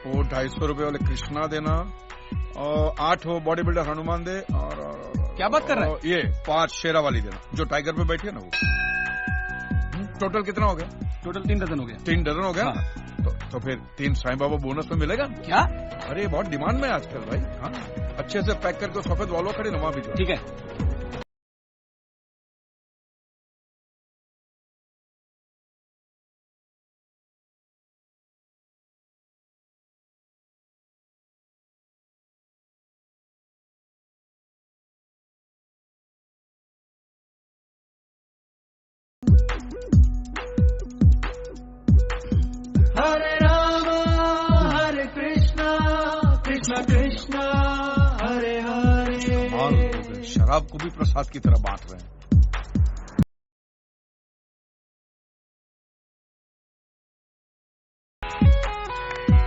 वो 250 रुपए वाले कृष्णा देना और 8 वो बॉडी बिल्डर हनुमान दे और क्या बात कर रहा है? ये 5 शेरा वाली देना जो टाइगर पे बैठी है ना वो। टोटल कितना हो गया? टोटल 3 डजन हो गया। 3 डजन हो गया। हाँ। तो फिर 3 साईं बाबा बोनस में मिलेगा क्या? अरे बहुत डिमांड में आजकल भाई। हाँ अच्छे से पैक करके सफेद वालों खड़े नमा भी। ठीक है। हरे राम हरे कृष्णा कृष्णा कृष्णा हरे हरे। शराब को भी प्रसाद की तरह बांट रहे हैं।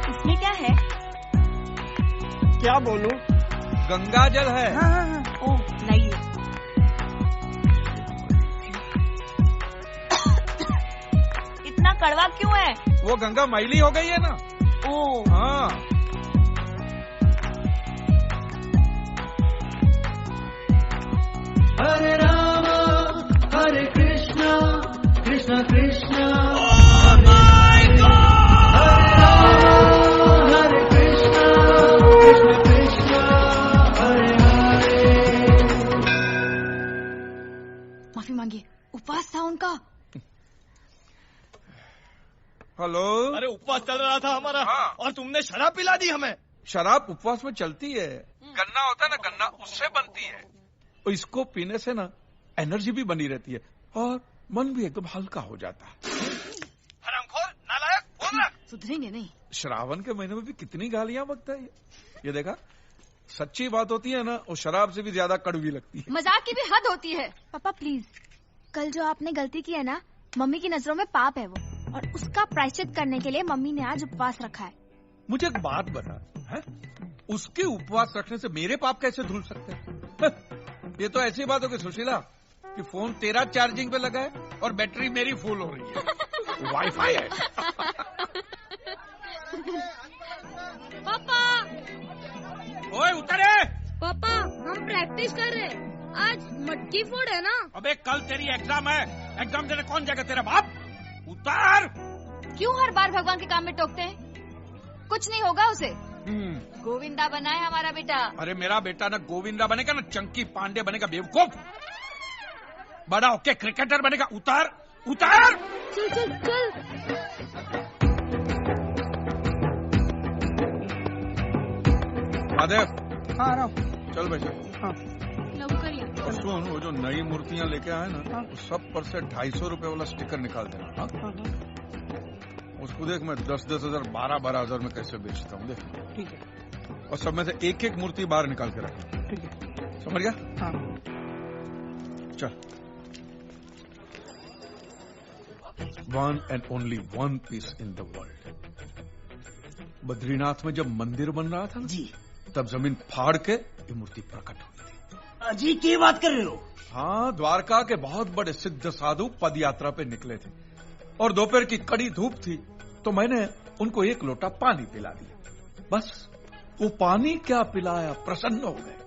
इसमें क्या है? क्या बोलूं? गंगा जल है। ओह नहीं। इतना कड़वा क्यों है? वो गंगा मैली हो गई है ना। ओह हाँ हरे राम हरे कृष्णा कृष्णा कृष्णा हरे कृष्णा कृष्णा कृष्णा हरे हरे। माफी मांगिए, उपवास था उनका। हेलो। अरे उपवास चल रहा था हमारा। हाँ। और तुमने शराब पिला दी हमें। शराब उपवास में चलती है। गन्ना होता है ना, गन्ना उससे बनती है। और इसको पीने से ना एनर्जी भी बनी रहती है और मन भी एकदम हल्का हो जाता है। हरामखोर नालायक बोल रहा। सुधरेंगे नहीं। श्रावण के महीने में भी कितनी गालियां बकता है ये देखा। सच्ची बात होती है ना, वो शराब से भी ज्यादा कड़वी लगती है। मजाक की भी हद होती है। पापा प्लीज, कल जो आपने गलती की है ना, मम्मी की नजरों में पाप है वो, और उसका प्रायश्चित करने के लिए मम्मी ने आज उपवास रखा है। मुझे एक बात बता है? उसके उपवास रखने से मेरे पाप कैसे धुल सकते हैं? ये तो ऐसी बात होगी सुशीला कि फोन तेरा चार्जिंग पे लगा है और बैटरी मेरी फुल हो रही है। वाईफाई है। पापा ओए उतरे। पापा हम प्रैक्टिस कर रहे हैं, आज मटकी फोड़ है ना। अबे कल तेरी एग्जाम है, एग्जाम देने कौन जाएगा? तेरा बाप। उतार। क्यों हर बार भगवान के काम में टोकते हैं? कुछ नहीं होगा उसे। गोविंदा बना है हमारा बेटा। अरे मेरा बेटा ना गोविंदा बनेगा ना चंकी पांडे बनेगा बेवकूफ। बड़ा होके क्रिकेटर बनेगा। उतार उतार। चल चल चल। महादेव। हाँ आ रहा हूँ। चल बेटा। हाँ लवकर या। और सुन, वो जो नई मूर्तियां लेके आए ना, वो सब पर से 250 रुपए वाला स्टिकर निकाल देना। हाँ? उसको देख, मैं 10-10 हजार 12-12 हजार में कैसे बेचता हूँ देख। ठीक है। और सब में से एक एक मूर्ति बाहर निकाल के रख। ठीक है। समझ गया? हाँ। चल। One and only one piece in the world. Badrinath में जब मंदिर बन रहा था जी तब जमीन फाड़ के ये मूर्ति प्रकट हुई थी। जी क्या बात कर रहे हो? हाँ, द्वारका के बहुत बड़े सिद्ध साधु पद यात्रा पे निकले थे और दोपहर की कड़ी धूप थी, तो मैंने उनको एक लोटा पानी पिला दिया। बस वो पानी क्या पिलाया, प्रसन्न हो गए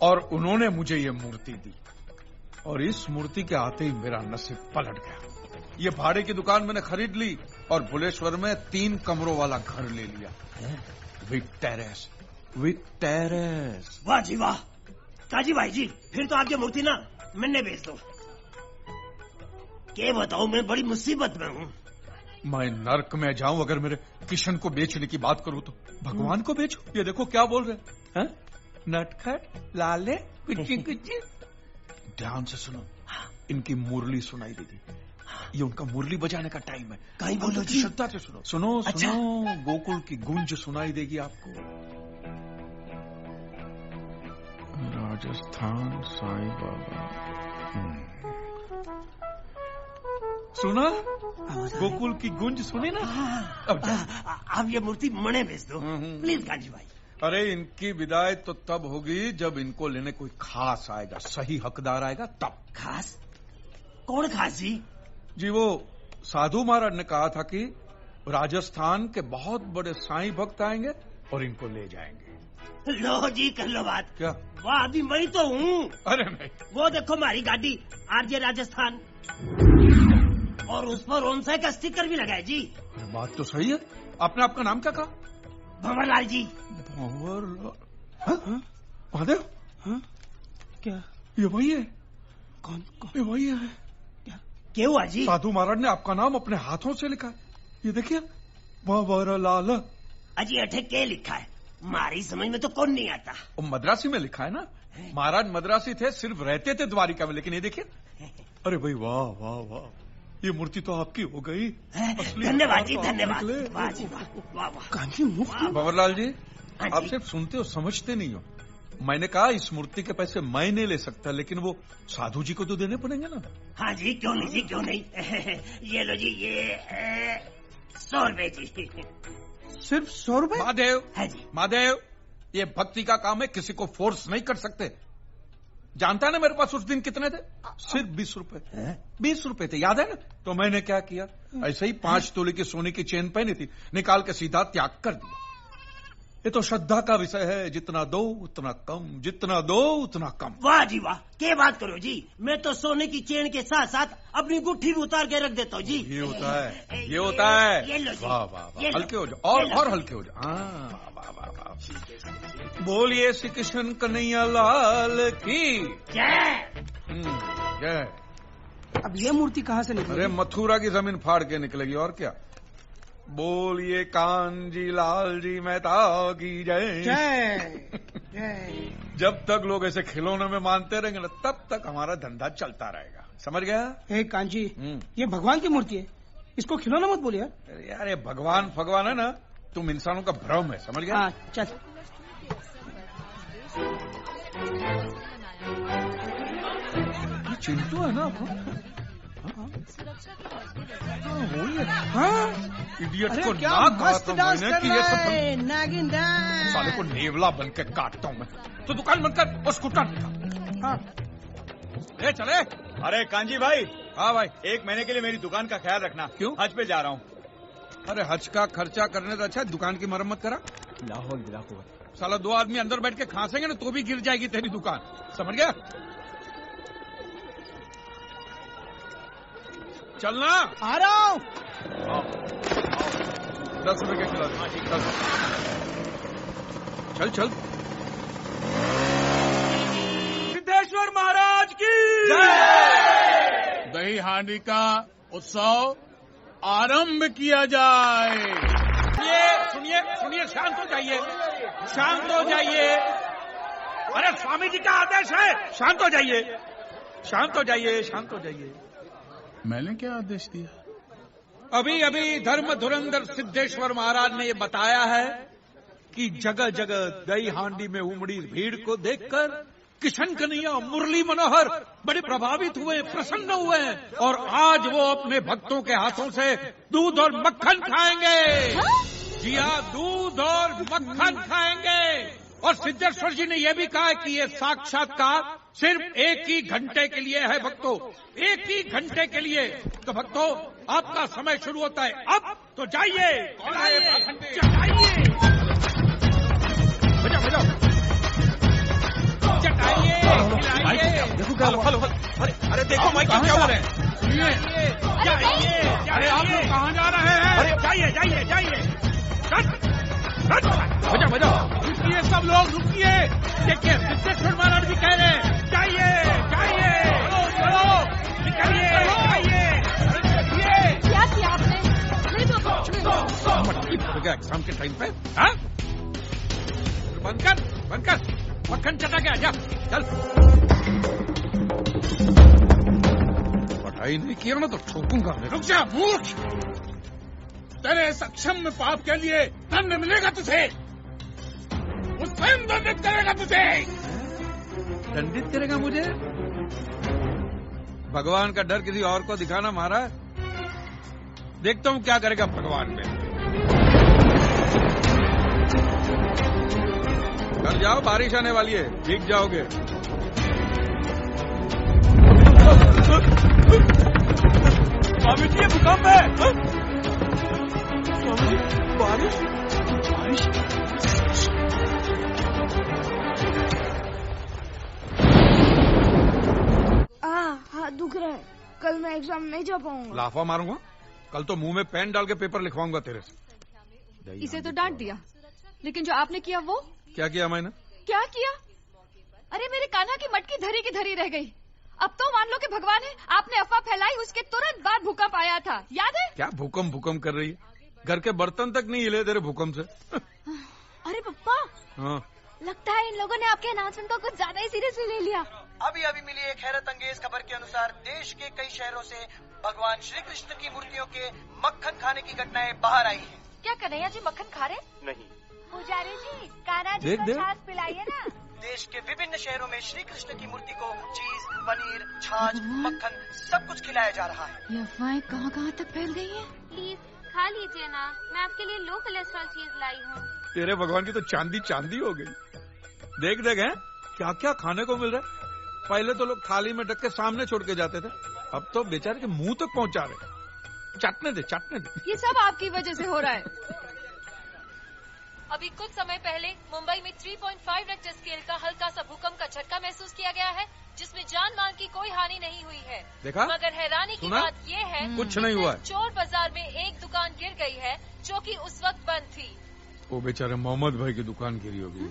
और उन्होंने मुझे ये मूर्ति दी। और इस मूर्ति के आते ही मेरा नसीब पलट गया। ये भाड़े की दुकान मैंने खरीद ली और भुलेश्वर में 3 कमरों वाला घर ले लिया, विथ टेरेस। With terrace. वाह जी वाह। काजी भाई जी, फिर तो आपकी मूर्ति ना मैंने बेच दो। क्या बताऊं, मैं बड़ी मुसीबत में हूँ। मैं नर्क में जाऊं अगर मेरे किशन को बेचने की बात करूं तो? भगवान को बेचूं? ये देखो क्या बोल रहे हैं। नटखट लाले कुची कुची। ध्यान से सुनो, इनकी मुरली सुनाई देगी। ये उनका मुरली बजाने का टाइम है। कहीं बोलो जी। श्रद्धा से सुनो। सुनो अच्छा। सुनो, गोकुल की गूंज सुनाई देगी आपको। राजस्थान साईं बाबा। सुना? गोकुल की गूंज सुनी ना? अब जाओ। आप ये मूर्ति मणे बेच दो प्लीज काजी भाई। अरे इनकी विदाई तो तब होगी जब इनको लेने कोई खास आएगा, सही हकदार आएगा तब। खास? कौन खास जी? जी वो साधु महाराज ने कहा था कि राजस्थान के बहुत बड़े साईं भक्त आएंगे और इनको ले जाएंगे। लो जी कर लो बात। क्या? वाह अभी मैं तो हूँ। अरे नहीं, वो देखो हमारी गाड़ी आरजे राजस्थान और उस पर ओनसाई का स्टिकर भी लगा है जी। अरे बात तो सही है। आपने आपका नाम क्या कहा? भंवरलाल जी। भंवरलाल? महादेव? क्या? ये वही है। कौन? ये वही है। क्या हुआ जी? साधु महाराज ने आपका नाम अपने हाथों से लिखा है। ये देखिए, भंवरलाल। अजी अठे क्या लिखा है? हमारी समझ में तो कौन नहीं आता। वो मद्रासी में लिखा है ना। महाराज मद्रासी थे, सिर्फ रहते थे द्वारिका में, लेकिन ये देखिए। अरे भाई वाह वाह वाह, ये मूर्ति तो आपकी हो गई। धन्यवाद जी, धन्यवाद। वाह जी वाह वाह वाह। कांची मुफ्त? भंवरलाल जी, हाँ आप जी। सिर्फ सुनते हो, समझते नहीं हो। मैंने कहा इस मूर्ति के पैसे मैं नहीं ले सकता, लेकिन वो साधु जी को तो देने पड़ेंगे ना। हाँ जी, क्यों नहीं जी, क्यों नहीं। ये लो जी, ये 100 रुपए जी। सिर्फ 100 रुपए? महादेव, हाँ जी। महादेव, ये भक्ति का काम है, किसी को फोर्स नहीं कर सकते। जानता है ना मेरे पास उस दिन कितने थे? सिर्फ 20 रुपए। 20 रुपए थे, याद है ना? तो मैंने क्या किया, ऐसे ही 5 तोले की सोने की चेन पहनी थी, निकाल के सीधा त्याग कर दिया। ये तो श्रद्धा का विषय है, जितना दो उतना कम, जितना दो उतना कम। वाह जी वाह, क्या बात करो जी। मैं तो सोने की चेन के साथ साथ अपनी गुट्ठी भी उतार के रख देता हूँ जी। ये होता है, ये होता है। ये लो जी। वाह वाह वाह, ये लो। हल्के हो जाओ, ये लो। और हल्के हो जाओ। हाँ वाह वाह वाह। बोलिए श्री कृष्ण कन्हैया लाल की जय। जय। अब ये मूर्ति कहाँ से निकली? अरे मथुरा की जमीन फाड़ के निकलेगी, और क्या। बोलिए कांजी लाल जी मेहता की जय। जय जय। जब तक लोग ऐसे खिलौने में मानते रहेंगे ना, तब तक हमारा धंधा चलता रहेगा, समझ गया? हे कांची, ये भगवान की मूर्ति है, इसको खिलौना मत बोलिए। अरे यार, ये भगवान भगवान है ना, तुम इंसानों का भ्रम है, समझ गया? हाँ चल। ये चिंटू है ना? वही है। हाँ इडियट अरे को क्या ना कहा मस्त था डांस मैंने कर कि ये रहा सब है, नागिन डांस। साले को नेवला बन के काटता हूँ मैं। तो दुकान बंद कर और स्कूटर निकाल। हाँ ले चले। अरे कांजी भाई, हाँ भाई। 1 महीने के लिए मेरी दुकान का ख्याल रखना। क्यों? हज पे जा रहा हूँ। अरे हज का खर्चा करने से अच्छा दुकान की मरम्मत करा। लाहौल लाहौल। साला 2 आदमी अंदर बैठ के खांसेंगे ना तो भी गिर जाएगी तेरी दुकान, समझ गया? चलना। आ रहा हूँ। 10 रुपए के खिला दे। 10। चल चल। सिद्धेश्वर महाराज की दही हांडी का उत्सव आरंभ किया जाए। सुनिए सुनिए, शांत हो जाइए, शांत हो जाइए। अरे स्वामी जी का आदेश है, शांत हो जाइए, शांत हो जाइए, शांत हो जाइए। मैंने क्या आदेश दिया? अभी अभी धर्म धुरंधर सिद्धेश्वर महाराज ने ये बताया है कि जगह जगह दही हांडी में उमड़ी भीड़ को देखकर किशन कन्हैया मुरली मनोहर बड़े प्रभावित हुए, प्रसन्न हुए, और आज वो अपने भक्तों के हाथों से दूध और मक्खन खाएंगे। जी हाँ, दूध और मक्खन खाएंगे। और सिद्धेश्वर जी ने यह भी कहा कि ये साक्षात्कार सिर्फ 1 ही घंटे के लिए है भक्तों, 1 ही घंटे के लिए। तो भक्तों, आपका समय शुरू होता है अब, तो जाइए, जाइए, बजाओ बजाओ, चटाइए, खिलाइए। देखो क्या हुआ? अरे देखो माइक क्या हो रहे हैं? सुनिए, जाइए, अरे आप लोग कहाँ जा रहे हैं? अरे जाइए जाइए जाइए, बजाओ बजाओ, रुकिए सब लोग, रुकिए। देखिए सिद्धेश्वर महाराज भी कह रहे हैं जाइए जाइए, चलो निकलिए, जाइए। क्या किया आपने? नहीं तो मटकी फट गया एग्जाम के टाइम पे। हाँ, बंद कर, मक्खन चटा के आजा, चल। पढ़ाई नहीं किया ना तो ठोकूंगा मैं। रुक जा मूर्ख, तेरे सक्षम में पाप के लिए दंड मिलेगा तुझे, वो स्वयं दंडित करेगा तुझे। दंडित करेगा मुझे? भगवान का डर किसी और को दिखाना महाराज। देखता हूँ क्या करेगा भगवान में। घर जाओ, बारिश आने वाली है, भीग जाओगे। स्वामी जी, ये भूकंप है। बारिश बारिश हाथ दुख रहा है, कल मैं एग्जाम नहीं जा पाऊंगा। लाफा मारूंगा, कल तो मुंह में पेन डाल के पेपर लिखवाऊंगा तेरे से। इसे तो डांट दिया, लेकिन जो आपने किया वो क्या किया मैंने? क्या किया? अरे मेरे कान्हा की मटकी धरी की धरी रह गई। अब तो मान लो कि भगवान है, आपने अफवाह फैलाई, उसके तुरंत बाद भूकंप आया था, याद है? क्या भूकंप कर रही है? घर के बर्तन तक नहीं हिले तेरे भूकंप से। अरे पप्पा, हाँ, लगता है इन लोगों ने आपके अनाउंसमेंट को कुछ ज्यादा ही सीरियसली ले लिया। अभी अभी मिली एक हैरत अंगेज खबर के अनुसार देश के कई शहरों से भगवान श्री कृष्ण की मूर्तियों के मक्खन खाने की घटनाएं बाहर आई हैं। क्या कन्हैया जी मक्खन खा रहे? नहीं, पुजारी जी, कान्हा जी देख को दे। छाछ पिलाइए ना। देश के विभिन्न शहरों में श्री कृष्ण की मूर्ति को चीज, पनीर, छाछ, मक्खन सब कुछ खिलाया जा रहा है। ये अफवाहें कहाँ कहाँ तक फैल गई हैं? प्लीज खा लीजिए ना, मैं आपके लिए लो कोलेस्ट्रॉल चीज लाई हूँ। तेरे भगवान की तो चांदी चांदी हो गई। देख देख हैं, क्या क्या खाने को मिल रहा है। पहले तो लोग थाली में ढक के सामने छोड़ के जाते थे, अब तो बेचारे के मुंह तक पहुंचा रहे। चाटने दे, चाटने दे। ये सब आपकी वजह से हो रहा है। अभी कुछ समय पहले मुंबई में 3.5 रेक्टर स्केल का हल्का सा भूकंप का झटका महसूस किया गया है, जिसमें जान माल की कोई हानि नहीं हुई है। देखा? मगर हैरानी की सुना? बात ये है, कुछ नहीं हुआ है। चोर बाजार में एक दुकान गिर गई है, जो कि उस वक्त बंद थी। वो बेचारे मोहम्मद भाई की दुकान गिरी होगी।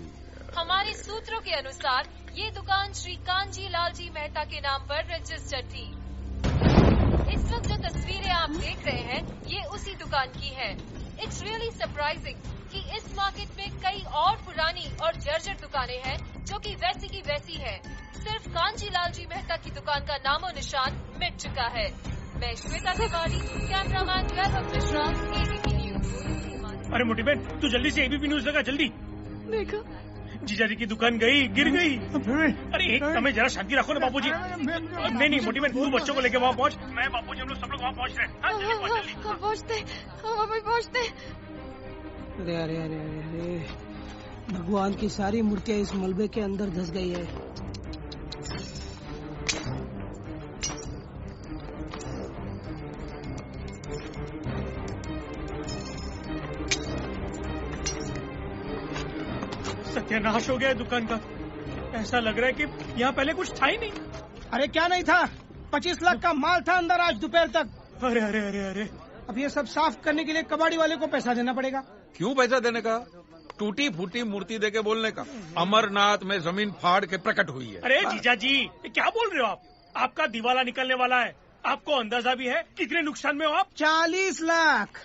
हमारे सूत्रों के अनुसार ये दुकान श्री कांजी लाल जी मेहता के नाम पर रजिस्टर्ड थी। इस वक्त जो तस्वीरें आप देख रहे हैं, ये उसी दुकान की है। इट्स रियली सरप्राइजिंग कि इस मार्केट में कई और पुरानी और जर्जर दुकानें हैं, जो कि वैसी की वैसी है। सिर्फ कांजी लाल जी मेहता की दुकान का नामो निशान मिट चुका है। मैं श्वेता तिवारी, कैमरामैन वैभव मिश्रा, एबीपी न्यूज। अरे मोटी बहन, तू जल्दी से एबीपी न्यूज लगा, जल्दी। देखा? जीजा जी की दुकान गई, गिर गई। अरे एक समय जरा शांति रखो ना बापूजी। नहीं मोटी बहन, तू बच्चों को लेके वहाँ पहुँच। मैं बापूजी हम लोग सब लोग वहाँ पहुँच रहे हैं। हाँ, जल्दी पहुँच, जल्दी। हम पहुँचते। अरे अरे अरे अरे अरे, भगवान की सारी मूर्तियाँ इस मलबे के अंदर धंस गई है। सत्यानाश हो गया है दुकान का। ऐसा लग रहा है कि यहाँ पहले कुछ था ही नहीं। अरे क्या नहीं था, 25 लाख का माल था अंदर आज दोपहर तक। अरे अरे अरे अरे, अब ये सब साफ करने के लिए कबाड़ी वाले को पैसा देना पड़ेगा। क्यों पैसा देने का? टूटी फूटी मूर्ति देके बोलने का। अमरनाथ में जमीन फाड़ के प्रकट हुई है। अरे जीजा जी, ये क्या बोल रहे हो आप? आपका दिवाला निकलने वाला है। आपको अंदाजा भी है कितने नुकसान में हो आप? 40 लाख।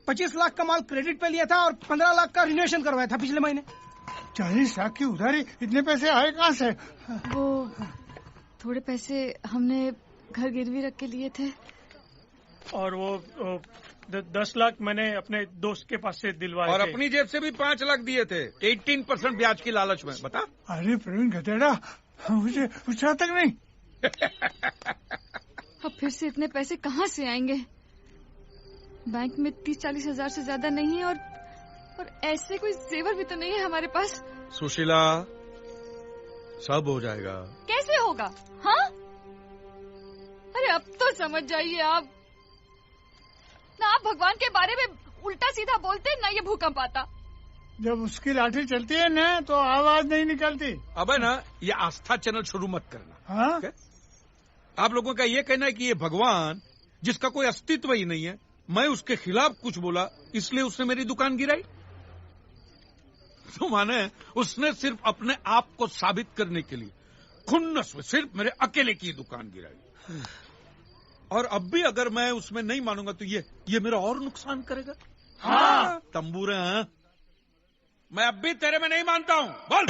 25 लाख का माल क्रेडिट पे लिया था और 15 लाख का रिनोवेशन करवाया था पिछले महीने। 40 लाख की उधारी, इतने पैसे आए कहाँ से? वो थोड़े पैसे हमने घर गिरवी रख के लिए थे। और वो 10 लाख मैंने अपने दोस्त के पास से दिलवाए और थे। अपनी जेब से भी 5 लाख दिए थे, 18% ब्याज की लालच में। बता। अरे प्रवीण गधेड़ा, मुझे पूछा तक नहीं। अब फिर से इतने पैसे कहाँ से आएंगे? बैंक में 30-40 हजार से ज्यादा नहीं है, और ऐसे कोई जेवर भी तो नहीं है हमारे पास। सुशीला, सब हो जाएगा। कैसे होगा? हाँ? अरे अब तो समझ जाइए आप। ना आप भगवान के बारे में उल्टा सीधा बोलते, ना ये भूकंप आता। जब उसकी लाठी चलती है ना, तो आवाज नहीं निकलती। अब है ना, ये आस्था चैनल शुरू मत करना। हाँ? okay? आप लोगों का ये कहना है कि ये भगवान जिसका कोई अस्तित्व ही नहीं है, मैं उसके खिलाफ कुछ बोला इसलिए उसने मेरी दुकान गिराई। तो माने उसने सिर्फ अपने आप को साबित करने के लिए खुन्नस में सिर्फ मेरे अकेले की दुकान गिराई। और अब भी अगर मैं उसमें नहीं मानूंगा तो ये मेरा और नुकसान करेगा। हाँ तंबूरे हैं, मैं अब भी तेरे में नहीं मानता हूं। बोल।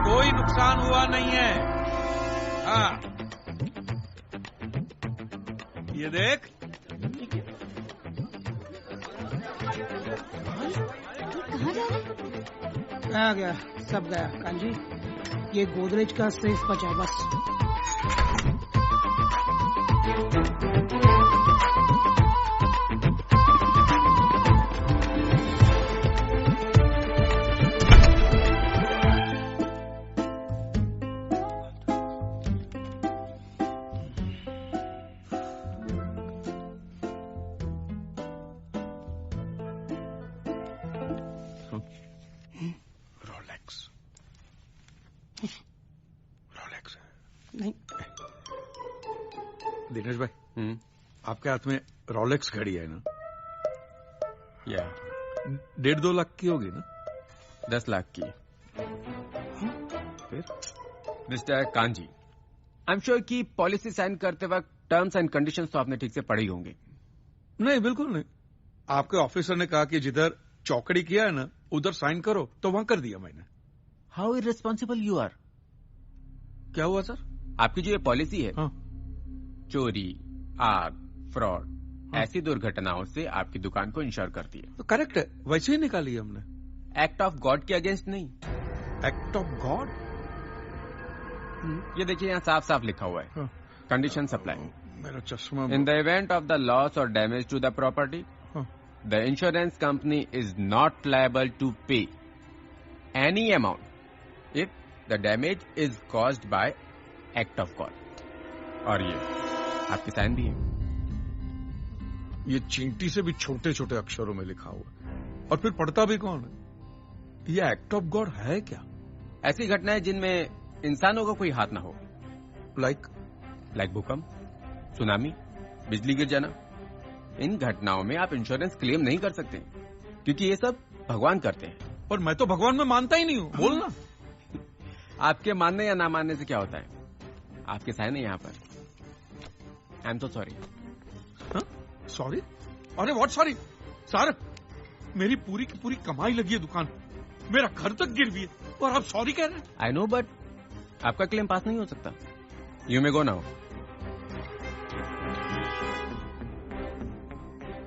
कोई नुकसान हुआ नहीं है। हाँ ये देख, कहाँ जा रहे? आ गया, सब गया कांजी। ये गोदरेज का सेफ बचा बस। दिनेश भाई, आपके हाथ में रोलेक्स घड़ी है ना? या 1.5-2 लाख की होगी ना? 10 लाख की। फिर mister kanji, I am sure कि पॉलिसी साइन करते वक्त टर्म्स एंड कंडीशंस तो आपने ठीक से पढ़े ही होंगे। नहीं, बिल्कुल नहीं। आपके ऑफिसर ने कहा कि जिधर चौकड़ी किया है ना उधर साइन करो, तो वहां कर दिया मैंने। How irresponsible you are. क्या हुआ सर? आपकी जो ये पॉलिसी है, हाँ। चोरी, आग, फ्रॉड, ऐसी दुर्घटनाओं से आपकी दुकान को इंश्योर करती है। तो करेक्ट है, वैसे ही निकाली हमने। एक्ट ऑफ गॉड के अगेंस्ट नहीं। Act of God? ये देखिए यहाँ साफ साफ लिखा हुआ है, कंडीशन सप्लाई। मेरा चश्मा। In the event of the loss और damage to the property, the insurance company is not liable to pay any amount if the damage is caused by act of God. और ये आपकी sign भी है। ये चींटी से भी छोटे छोटे अक्षरों में लिखा हुआ, और फिर पढ़ता भी कौन है? ये एक्ट ऑफ गॉड है क्या? ऐसी घटनाएं जिनमें इंसानों का कोई हाथ ना हो, लाइक भूकंप, सुनामी, बिजली गिर जाना। इन घटनाओं में आप इंश्योरेंस क्लेम नहीं कर सकते, क्योंकि ये सब भगवान करते हैं। पर मैं तो भगवान में मानता ही नहीं हूँ। बोलना। आपके मानने या ना मानने से क्या होता है? आपके साइन है यहाँ पर। I am so sorry. Sorry? अरे व्हाट सॉरी? सर, मेरी पूरी की पूरी कमाई लगी है दुकान, मेरा घर तक गिर भी है, और आप सॉरी कह रहे हैं? आई नो, बट आपका क्लेम पास नहीं हो सकता। You may go now.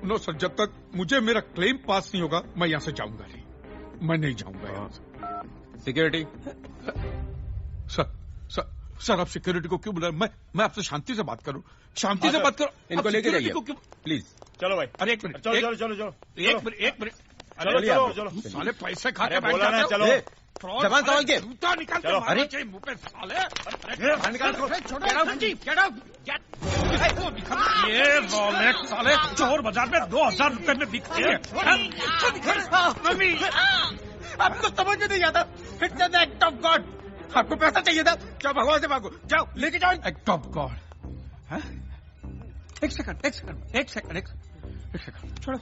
No sir, जब तक मुझे मेरा क्लेम पास नहीं होगा मैं यहां से जाऊंगा नहीं। मैं नहीं जाऊंगा यहां से। सिक्योरिटी। सर आप सिक्योरिटी को क्यों बुला रहे? मैं आपसे शांति से बात करूं। शांति से बात करो। इनको लेके जाइए प्लीज। चलो भाई। अरे एक मिनट, चलो। एक मिनट। चलो। साले पैसे खा के बोला ना, चलो। जबान संभाल के। जूता निकाल के मारना चाहिए मुंह पे साले। ये रोलेक्स साले चोर बाजार में 2000 रुपए में बिकती है। आपको समझ में नहीं आता। It's an act of God. आपको पैसा चाहिए था, जाओ भगवान से मांगो, जाओ लेके जाओ। Act of God. एक सेकंड छोड़ो।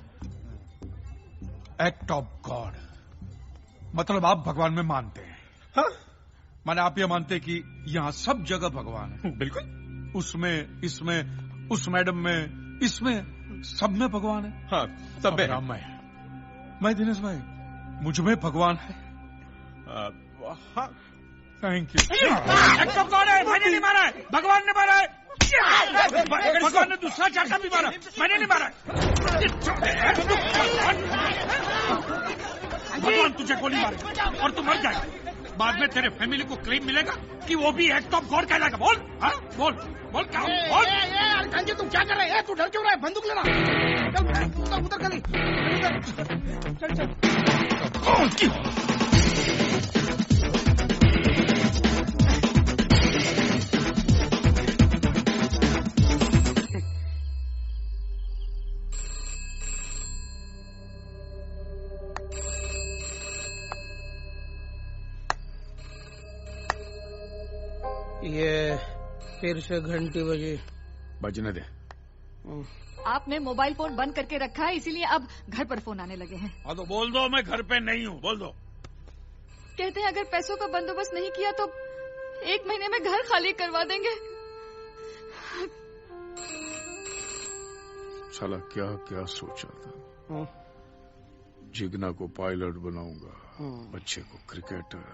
एक्ट ऑफ गॉड मतलब आप भगवान में मानते हैं? हाँ? माने आप ये मानते हैं कि यहाँ सब जगह भगवान है? बिल्कुल। उसमें, इसमें, उस मैडम में, इसमें, सब में भगवान है। हाँ, सब में। मैं दिनेश भाई, मुझ में भगवान है। Thank you. Act of God है, मैंने नहीं मारा है, भगवान ने मारा है। भगवान ने दूसरा चाका भी मारा, मैंने नहीं मारा। भगवान तुझे गोली मारे और तू मर जाए, बाद में तेरे फैमिली को क्लेम मिलेगा कि वो भी एक्ट ऑफ गॉड कहलाएगा। बोल, हाँ बोल क्या? बोल। कांजी तू क्या कर रहा है? तू डर क्यों रहा है? बंदूक लेना। चल उधर गली, चल। ये फिर से घंटी बजी। बजने दे। आपने मोबाइल फोन बंद करके रखा है, इसीलिए अब घर पर फोन आने लगे हैं। हाँ तो बोल दो मैं घर पे नहीं हूँ, बोल दो। कहते हैं अगर पैसों का बंदोबस्त नहीं किया तो 1 महीने में घर खाली करवा देंगे। साला क्या क्या सोचा था। जिगना को पायलट बनाऊंगा, बच्चे को क्रिकेटर।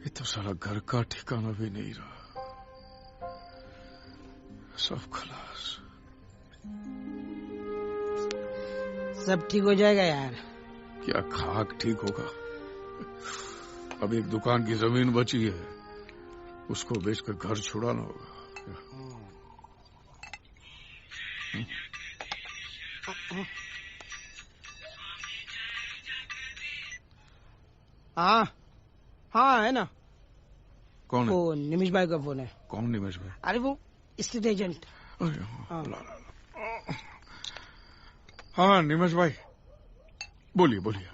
ये तो साला घर का ठिकाना भी नहीं रहा, सब खलास। सब ठीक हो जाएगा यार। क्या खाक ठीक होगा? अब एक दुकान की जमीन बची है, उसको बेचकर घर छुड़ाना होगा। हाँ है ना। कौन है? वो निमिष भाई का फोन है। कौन निमिष भाई? अरे वो स्टेट एजेंट। हाँ निमिष भाई, बोलिए।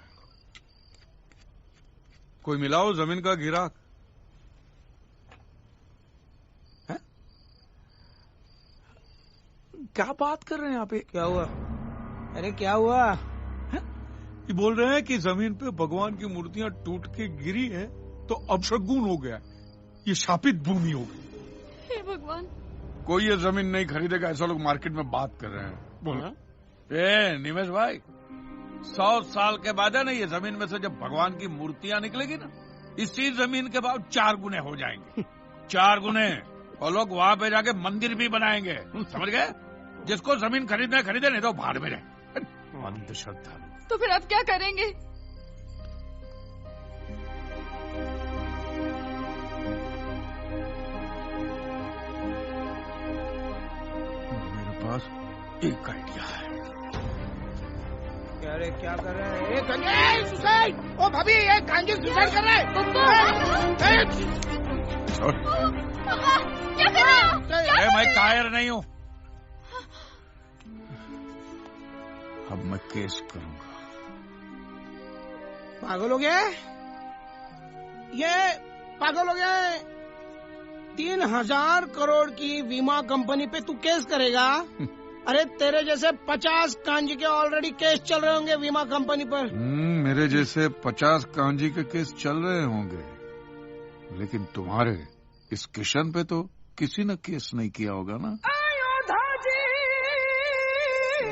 कोई मिलाओ जमीन का गिराक है? बात कर रहे हैं यहाँ पे? क्या हुआ? अरे क्या हुआ? ये बोल रहे हैं कि जमीन पे भगवान की मूर्तियां टूट के गिरी है तो अपशगुन हो गया, ये शापित भूमि हो गई। हे भगवान, कोई ये जमीन नहीं खरीदेगा, ऐसा लोग मार्केट में बात कर रहे हैं। बोलो निमेश भाई, 100 साल के बाद है ना ये जमीन में से जब भगवान की मूर्तियां निकलेगी ना, इसी जमीन के भाव 4 गुने हो जाएंगे। 4 गुने। और लोग वहां पे जाके मंदिर भी बनाएंगे, समझ गए? जिसको जमीन खरीदना खरीदे, नहीं तो भाड़ में रहे। अंधश्रद्धा। तो फिर आप क्या करेंगे? मेरे पास एक आइडिया है। क्या कर रहे हैं? सुसाइड! ओ भाभी, ये कांजी सुसाइड कर रहा है। क्या कर रहे हो? मैं कायर नहीं हूँ। अब मैं केस करूंगा। पागल हो गया? ये पागल हो गया है? 3000 करोड़ की बीमा कंपनी पे तू केस करेगा? अरे तेरे जैसे 50 कांजी के ऑलरेडी केस चल रहे होंगे बीमा कंपनी पर। मेरे जैसे 50 कांजी के केस चल रहे होंगे, लेकिन तुम्हारे इस किशन पे तो किसी ने केस नहीं किया होगा ना।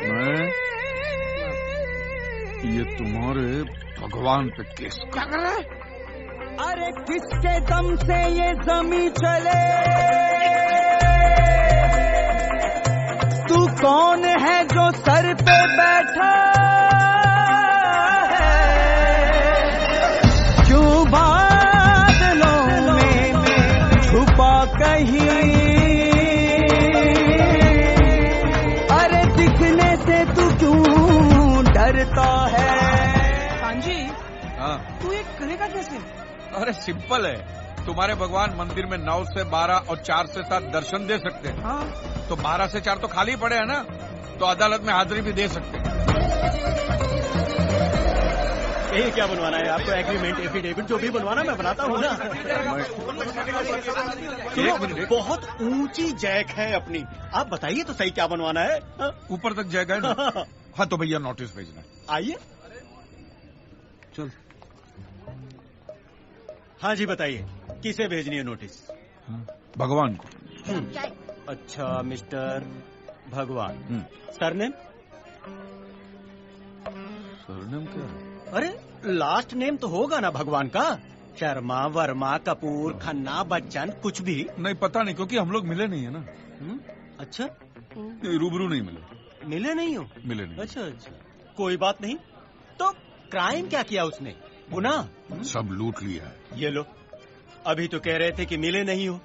मैं ये तुम्हारे भगवान पे केस क्या कर रहा है? अरे किसके दम से ये जमीन चले? तू कौन है जो सर पे बैठा है? क्यों बादलों में छुपा कहीं? अरे दिखने से तू क्यों डरता है? कांजी, हाँ, तू ये करेगा कैसे? अरे सिंपल है, तुम्हारे भगवान मंदिर में 9 से 12 और 4 से 7 दर्शन दे सकते हैं। हाँ। तो 12 से 4 तो खाली पड़े हैं ना, तो अदालत में हाजिरी भी दे सकते हैं। यही क्या बनवाना है आपको? एग्रीमेंट, एफिडेविट जो भी बनवाना मैं बनाता हूँ ना। बहुत ऊंची जैक है अपनी, आप बताइए तो सही क्या बनवाना है? ऊपर तक जाएगा ना? हाँ तो भैया नोटिस भेजना। आइए चल। हाँ जी बताइए, किसे भेजनी है नोटिस? भगवान को। अच्छा मिस्टर भगवान। सरनेम? सरनेम क्या? अरे लास्ट नेम तो होगा ना भगवान का। शर्मा, वर्मा, कपूर, खन्ना, बच्चन, कुछ भी नहीं पता नहीं, क्योंकि हम लोग मिले नहीं है ना। अच्छा, रूबरू नहीं मिले। मिले नहीं हो? मिले नहीं। अच्छा अच्छा, कोई बात नहीं। तो क्राइम क्या किया उसने? गुनाह? सब लूट लिया है। ये लो, अभी तो कह रहे थे कि मिले नहीं हो।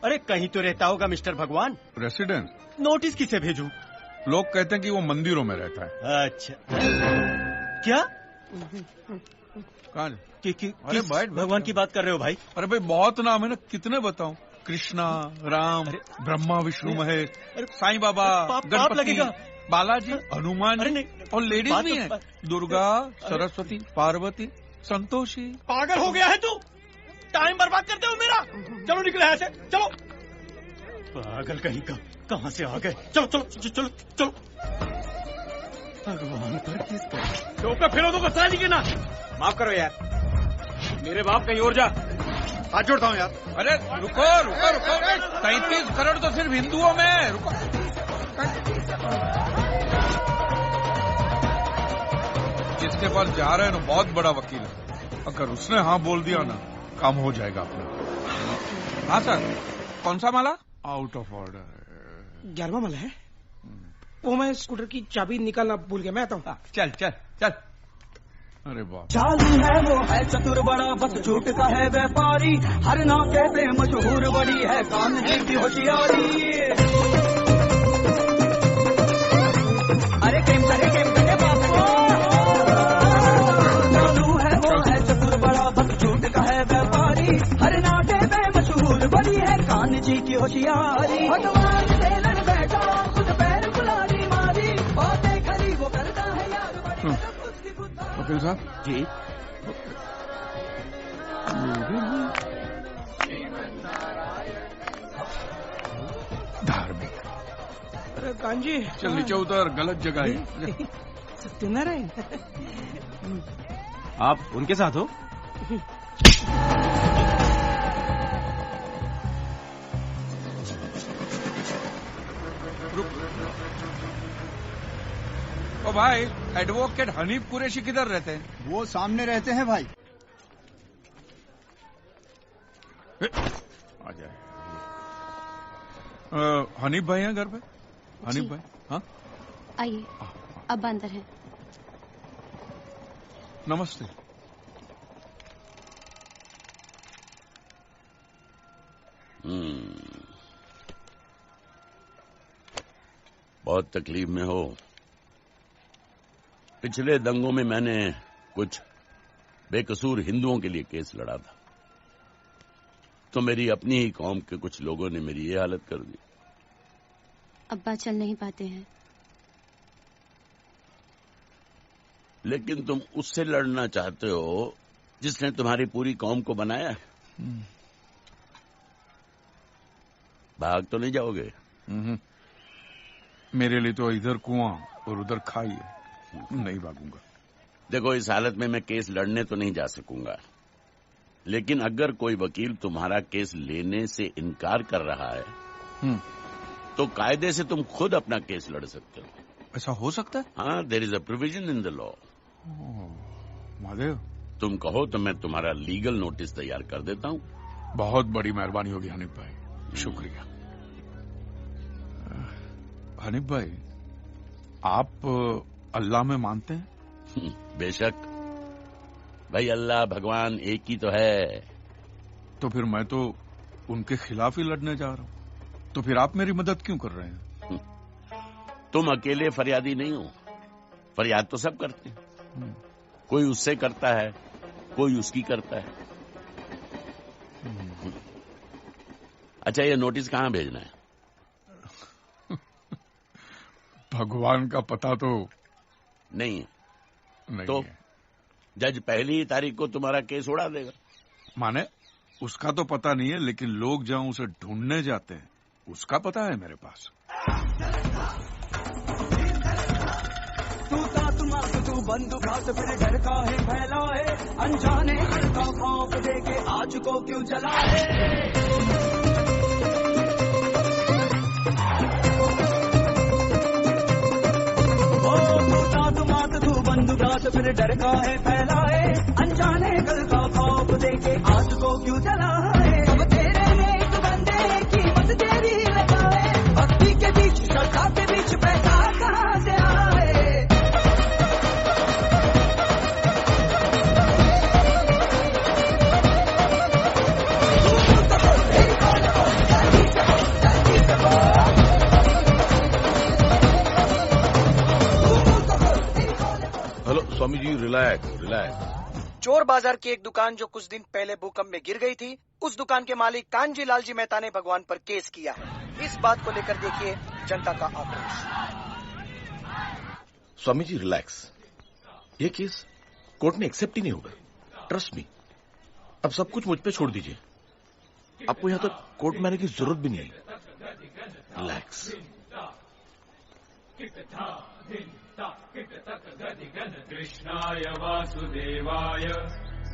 अरे कहीं तो रहता होगा मिस्टर भगवान। रेसिडेंस? नोटिस किसे भेजूं? लोग कहते हैं कि वो मंदिरों में रहता है। अच्छा, क्या? कहाँ? अरे भगवान की बात कर रहे हो भाई? अरे भाई बहुत नाम है ना, कितने बताऊं? कृष्णा, राम, ब्रह्मा, विष्णु, महेश, साईं बाबा, गणपति, बालाजी, हनुमान और लेडीज भी हैं, दुर्गा, सरस्वती, पार्वती, संतोषी। पागल हो गया है तू? टाइम बर्बाद करते हो मेरा। चलो निकले यहाँ से, चलो। पागल कहीं का, कहाँ से आ गए? चलो चलो चलो चलो। भगवान पर किस चौका फिर तो साली के ना। माफ करो यार, मेरे बाप कहीं और जा। हाथ जोड़ता हूँ यार। अरे रुको रुको रुको, 33 करोड़ तो सिर्फ हिंदुओं में। रुको, जिसके पास जा रहे हैं ना बहुत बड़ा वकील है, अगर उसने हाँ बोल दिया ना काम हो जाएगा अपना। हाँ सर, कौन सा माला? Out of order. 11वां माला है वो। मैं स्कूटर की चाबी निकालना भूल गया, मैं आता हूँ। चल चल चल। अरे बाप, चालू है वो है चतुर बड़ा, बस झूठ का है व्यापारी, हर नाके पे मशहूर बड़ी है कान की होशियारी। अरे केम करे बाबू। चालू है वो है चतुर बड़ा, बस झूठ का है व्यापारी, हर नाके पे मशहूर बड़ी है कान जी की होशियारी। भगवान से लड़ बैठा, खुद पैर बुलारी मारी, बातें खरी वो करता है यार। वकील साहब जी, धार्मिक। अरे कांजी चल नीचे उतर, गलत जगह है। सत्यनारायण, आप उनके साथ हो? ओ भाई, एडवोकेट हनीफ कुरैशी किधर रहते हैं? वो सामने रहते हैं भाई। आ जाए। हनीफ भाई हैं घर पे? हनीफ भाई, हाँ आइए, अब अंदर है। नमस्ते। बहुत तकलीफ में हो। पिछले दंगों में मैंने कुछ बेकसूर हिंदुओं के लिए केस लड़ा था, तो मेरी अपनी ही कौम के कुछ लोगों ने मेरी ये हालत कर दी। अब्बा चल नहीं पाते हैं। लेकिन तुम उससे लड़ना चाहते हो जिसने तुम्हारी पूरी कौम को बनाया है। भाग तो नहीं जाओगे? मेरे लिए तो इधर कुआं और उधर खाई है, नहीं भागूंगा। देखो, इस हालत में मैं केस लड़ने तो नहीं जा सकूंगा, लेकिन अगर कोई वकील तुम्हारा केस लेने से इनकार कर रहा है तो कायदे से तुम खुद अपना केस लड़ सकते हो। ऐसा हो सकता है? हाँ, there is a provision in the law. Mahadev, तुम कहो तो मैं तुम्हारा लीगल नोटिस तैयार कर देता हूँ। बहुत बड़ी मेहरबानी होगी हनीफ भाई, शुक्रिया। हनीफ भाई, आप अल्लाह में मानते हैं? बेशक भाई, अल्लाह भगवान एक ही तो है। तो फिर मैं तो उनके खिलाफ ही लड़ने जा रहा हूँ, तो फिर आप मेरी मदद क्यों कर रहे हैं? तुम अकेले फरियादी नहीं हो, फरियाद तो सब करते हैं। कोई उससे करता है, कोई उसकी करता है। अच्छा, ये नोटिस कहाँ भेजना है? भगवान का पता तो नहीं है। नहीं तो है। जज पहली ही तारीख को तुम्हारा केस उड़ा देगा। माने उसका तो पता नहीं है, लेकिन लोग जहां उसे ढूंढने जाते हैं उसका पता है मेरे पास। तू बंदूकात फिर डर का है फैलाए, अनजाने का खौफ देके आज को क्यों जलाए। तू बंदूकात फिर डर का है फैलाए, अनजाने कल का खौफ देके आज को क्यों जलाए। अब तेरे नेक बंदे कीमत तेरी लगाए, भक्ति के बीच श्रद्धा के बीच पैसा कहाँ से आए। Hello Swami ji, relax relax. चोर बाजार की एक दुकान जो कुछ दिन पहले भूकंप में गिर गई थी, उस दुकान के मालिक कांजी लालजी मेहता ने भगवान पर केस किया है। इस बात को लेकर देखिए जनता का आक्रोश। स्वामी जी रिलैक्स, ये केस कोर्ट ने एक्सेप्ट ही नहीं होगा, ट्रस्ट मी। अब सब कुछ मुझ पे छोड़ दीजिए, आपको यहाँ तक कोर्ट में आने की जरूरत भी नहीं है। रिलैक्स। कृष्णाय वासुदेवाय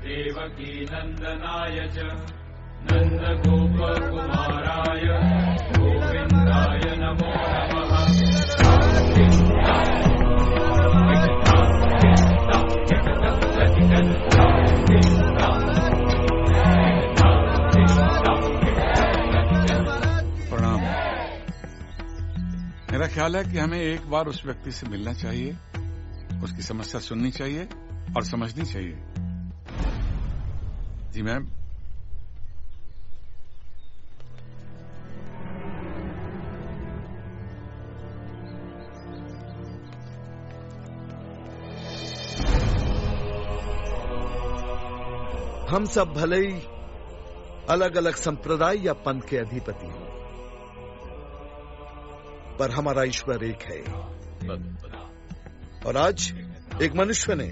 देवकी नंदनाय च नंदगोपकुमाराय गोविंदाय नमो नमः। प्रणाम। मेरा ख्याल है कि हमें एक बार उस व्यक्ति से मिलना चाहिए, उसकी समस्या सुननी चाहिए और समझनी चाहिए। जी मैम। हम सब भले ही अलग अलग संप्रदाय या पंथ के अधिपति हों, पर हमारा ईश्वर एक है। और आज एक मनुष्य ने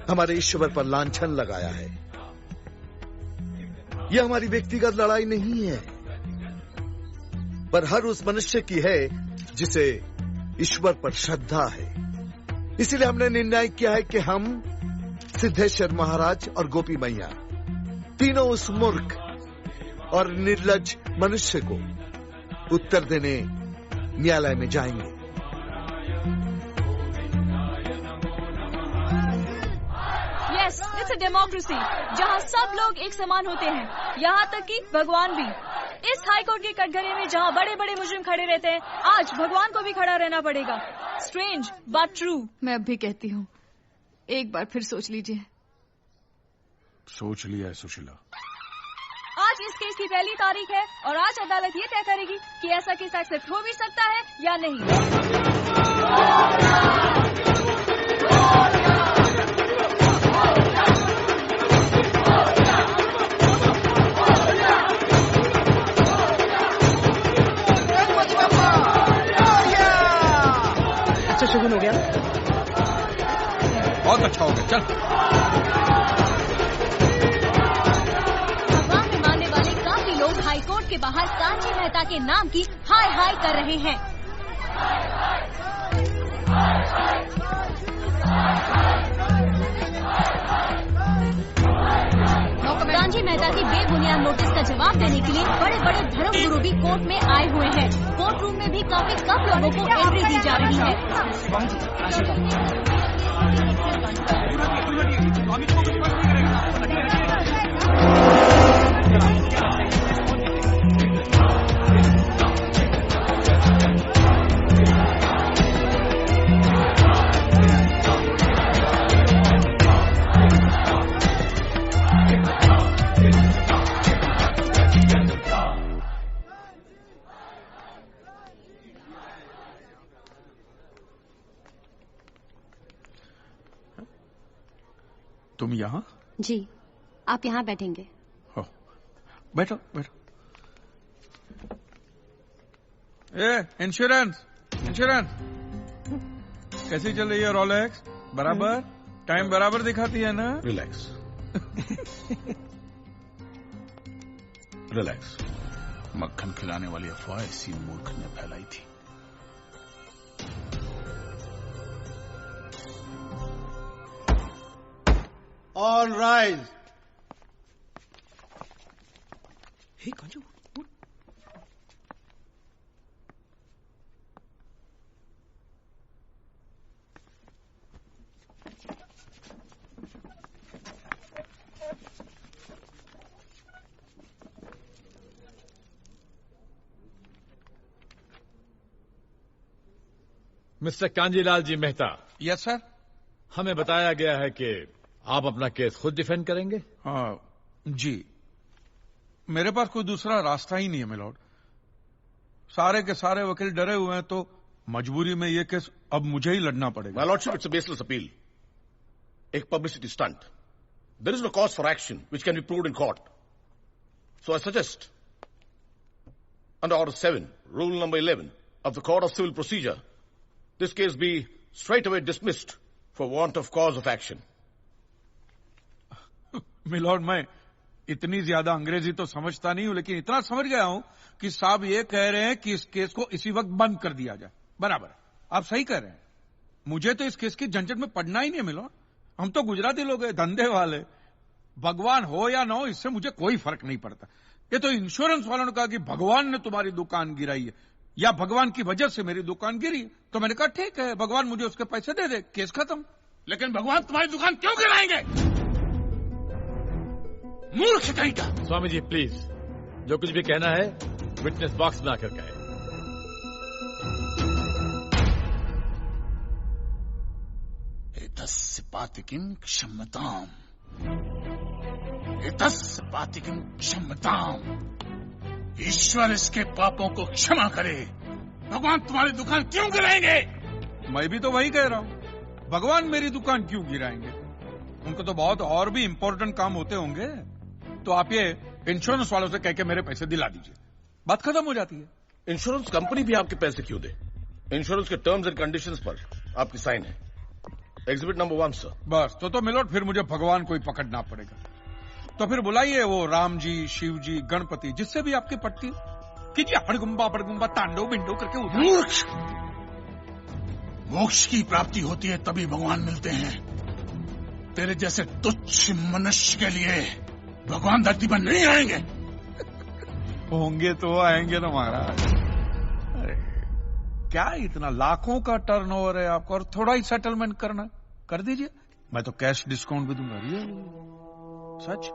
हमारे ईश्वर पर लांछन लगाया है। यह हमारी व्यक्तिगत लड़ाई नहीं है, पर हर उस मनुष्य की है जिसे ईश्वर पर श्रद्धा है। इसीलिए हमने निर्णय किया है कि हम सिद्धेश्वर महाराज और गोपी मैया तीनों उस मूर्ख और निर्लज मनुष्य को उत्तर देने न्यायालय में जाएंगे। यस, इट्स अ डेमोक्रेसी जहाँ सब लोग एक समान होते हैं, यहाँ तक कि भगवान भी। इस हाई कोर्ट के कटघरे में जहाँ बड़े बड़े मुजरिम खड़े रहते हैं, आज भगवान को भी खड़ा रहना पड़ेगा। Strange but true. मैं अब भी कहती हूँ, एक बार फिर सोच लीजिए। सोच लिया है सुशीला। आज इस केस की पहली तारीख है और आज अदालत ये तय करेगी कि ऐसा केस एक्सेप्ट हो भी सकता है या नहीं। अच्छा शगुन हो गया, बहुत अच्छा हो गया। चल। भगवान में मानने वाले काफी लोग हाईकोर्ट के बाहर कांची मेहता के नाम की हाय हाय कर रहे हैं। कांची मेहता की बेबुनियाद नोटिस का जवाब देने के लिए बड़े बड़े धर्म गुरु भी कोर्ट में आए हुए हैं। कोर्ट रूम में भी काफी कम लोगों को एंट्री दी जा रही है। तुम यहाँ? जी, आप यहाँ बैठेंगे। हो, बैठो बैठो। इंश्योरेंस कैसी चल रही है? रोलेक्स बराबर टाइम बराबर दिखाती है ना? Relax relax. मक्खन खिलाने वाली अफवाह इसी मूर्ख ने फैलाई थी। All rise. हे Kanchu, mister Kanjilal ji Mehta. Yes sir. हमें बताया गया है कि आप अपना केस खुद डिफेंड करेंगे। हाँ जी, मेरे पास कोई दूसरा रास्ता ही नहीं है मिलॉर्ड। सारे के सारे वकील डरे हुए हैं, तो मजबूरी में ये केस अब मुझे ही लड़ना पड़ेगा। My lordship, it's a baseless appeal, एक publicity stunt. There is no cause for action which can be proved in court. So I suggest under order 7 rule number 11 of the Court of Civil Procedure, this case be straight away dismissed for want of cause of action. Milord, मैं इतनी ज्यादा अंग्रेजी तो समझता नहीं हूं, लेकिन इतना समझ गया हूं कि साहब ये कह रहे हैं कि इस केस को इसी वक्त बंद कर दिया जाए। बराबर, आप सही कह रहे हैं। मुझे तो इस केस की झंझट में पड़ना ही नहीं मिलॉर्ड। हम तो गुजराती लोग हैं, धंधे वाले। भगवान हो या ना हो, इससे मुझे कोई फर्क नहीं पड़ता। ये तो इंश्योरेंस वालों ने कहा कि भगवान ने तुम्हारी दुकान गिराई है या भगवान की वजह से मेरी दुकान गिरी, तो मैंने कहा ठीक है, भगवान मुझे उसके पैसे दे दे, केस खत्म। लेकिन भगवान तुम्हारी दुकान क्यों गिराएंगे? मूर्ख कहीं का। स्वामी जी प्लीज, जो कुछ भी कहना है विटनेस बॉक्स बनाकर कहे। एतस्य पातिकीं क्षम्यताम्, एतस्य पातिकीं क्षम्यताम्। ईश्वर इसके पापों को क्षमा करे। भगवान तुम्हारी दुकान क्यों गिराएंगे? मैं भी तो वही कह रहा हूं, भगवान मेरी दुकान क्यों गिराएंगे? उनको तो बहुत और भी इंपॉर्टेंट काम होते होंगे। तो आप ये इंश्योरेंस वालों से कह के मेरे पैसे दिला दीजिए, बात खत्म हो जाती है। इंश्योरेंस कंपनी भी आपके पैसे क्यों दे? इंश्योरेंस के टर्म्स एंड कंडीशंस पर आपकी साइन है। Exhibit number 1 sir. बस तो मिलोट, फिर मुझे भगवान को ही पकड़ना पड़ेगा। तो फिर बुलाइए वो राम जी, शिव जी, गणपति, जिससे भी आपकी पट्टी। कीजिए हड़गुम्बा तांडव बिंडो करके उधर। मूर्ख! मोक्ष की प्राप्ति होती है तभी भगवान मिलते हैं। तेरे जैसे तुच्छ मनुष्य के लिए भगवान धरती पर नहीं आएंगे। होंगे तो आएंगे ना महाराज। अरे क्या इतना लाखों का टर्नओवर है आपको, और थोड़ा ही सेटलमेंट करना, कर दीजिए। मैं तो कैश डिस्काउंट भी दूंगा। ये सच।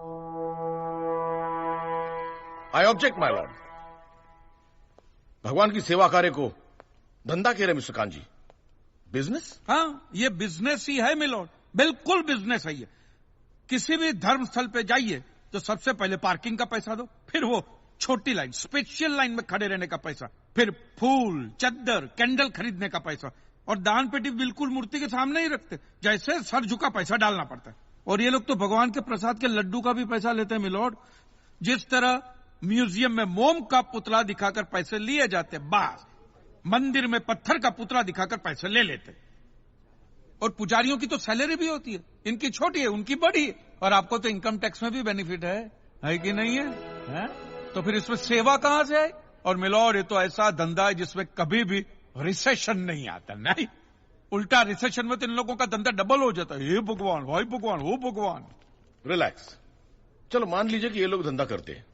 I object my lord. भगवान की सेवा कार्य को धंधा कह रहे मिस्टर कान जी, बिजनेस? हाँ, ये बिजनेस ही है मिलोड, बिल्कुल बिजनेस है ये। किसी भी धर्म स्थल पे जाइए तो सबसे पहले पार्किंग का पैसा दो, फिर वो छोटी लाइन, स्पेशल लाइन में खड़े रहने का पैसा, फिर फूल, चद्दर, कैंडल खरीदने का पैसा, और दान पेटी बिल्कुल मूर्ति के सामने ही रखते, जैसे सर झुका पैसा डालना पड़ता है। और ये लोग तो भगवान के प्रसाद के लड्डू का भी पैसा लेते हैं मिलोड। जिस तरह म्यूजियम में मोम का पुतला दिखाकर पैसे लिए जाते, बस मंदिर में पत्थर का पुतला दिखाकर पैसे ले लेते। और पुजारियों की तो सैलरी भी होती है, इनकी छोटी है, उनकी बड़ी है। और आपको तो इनकम टैक्स में भी बेनिफिट है कि नहीं है? तो फिर इसमें सेवा कहां से है? और मिलोड, ये तो ऐसा धंधा है जिसमें कभी भी रिसेशन नहीं आता। नहीं, उल्टा रिसेशन में तो इन लोगों का धंधा डबल हो जाता है। हे भगवान, भाई भगवान, हो भगवान। रिलैक्स। चलो मान लीजिए कि ये लोग धंधा करते हैं,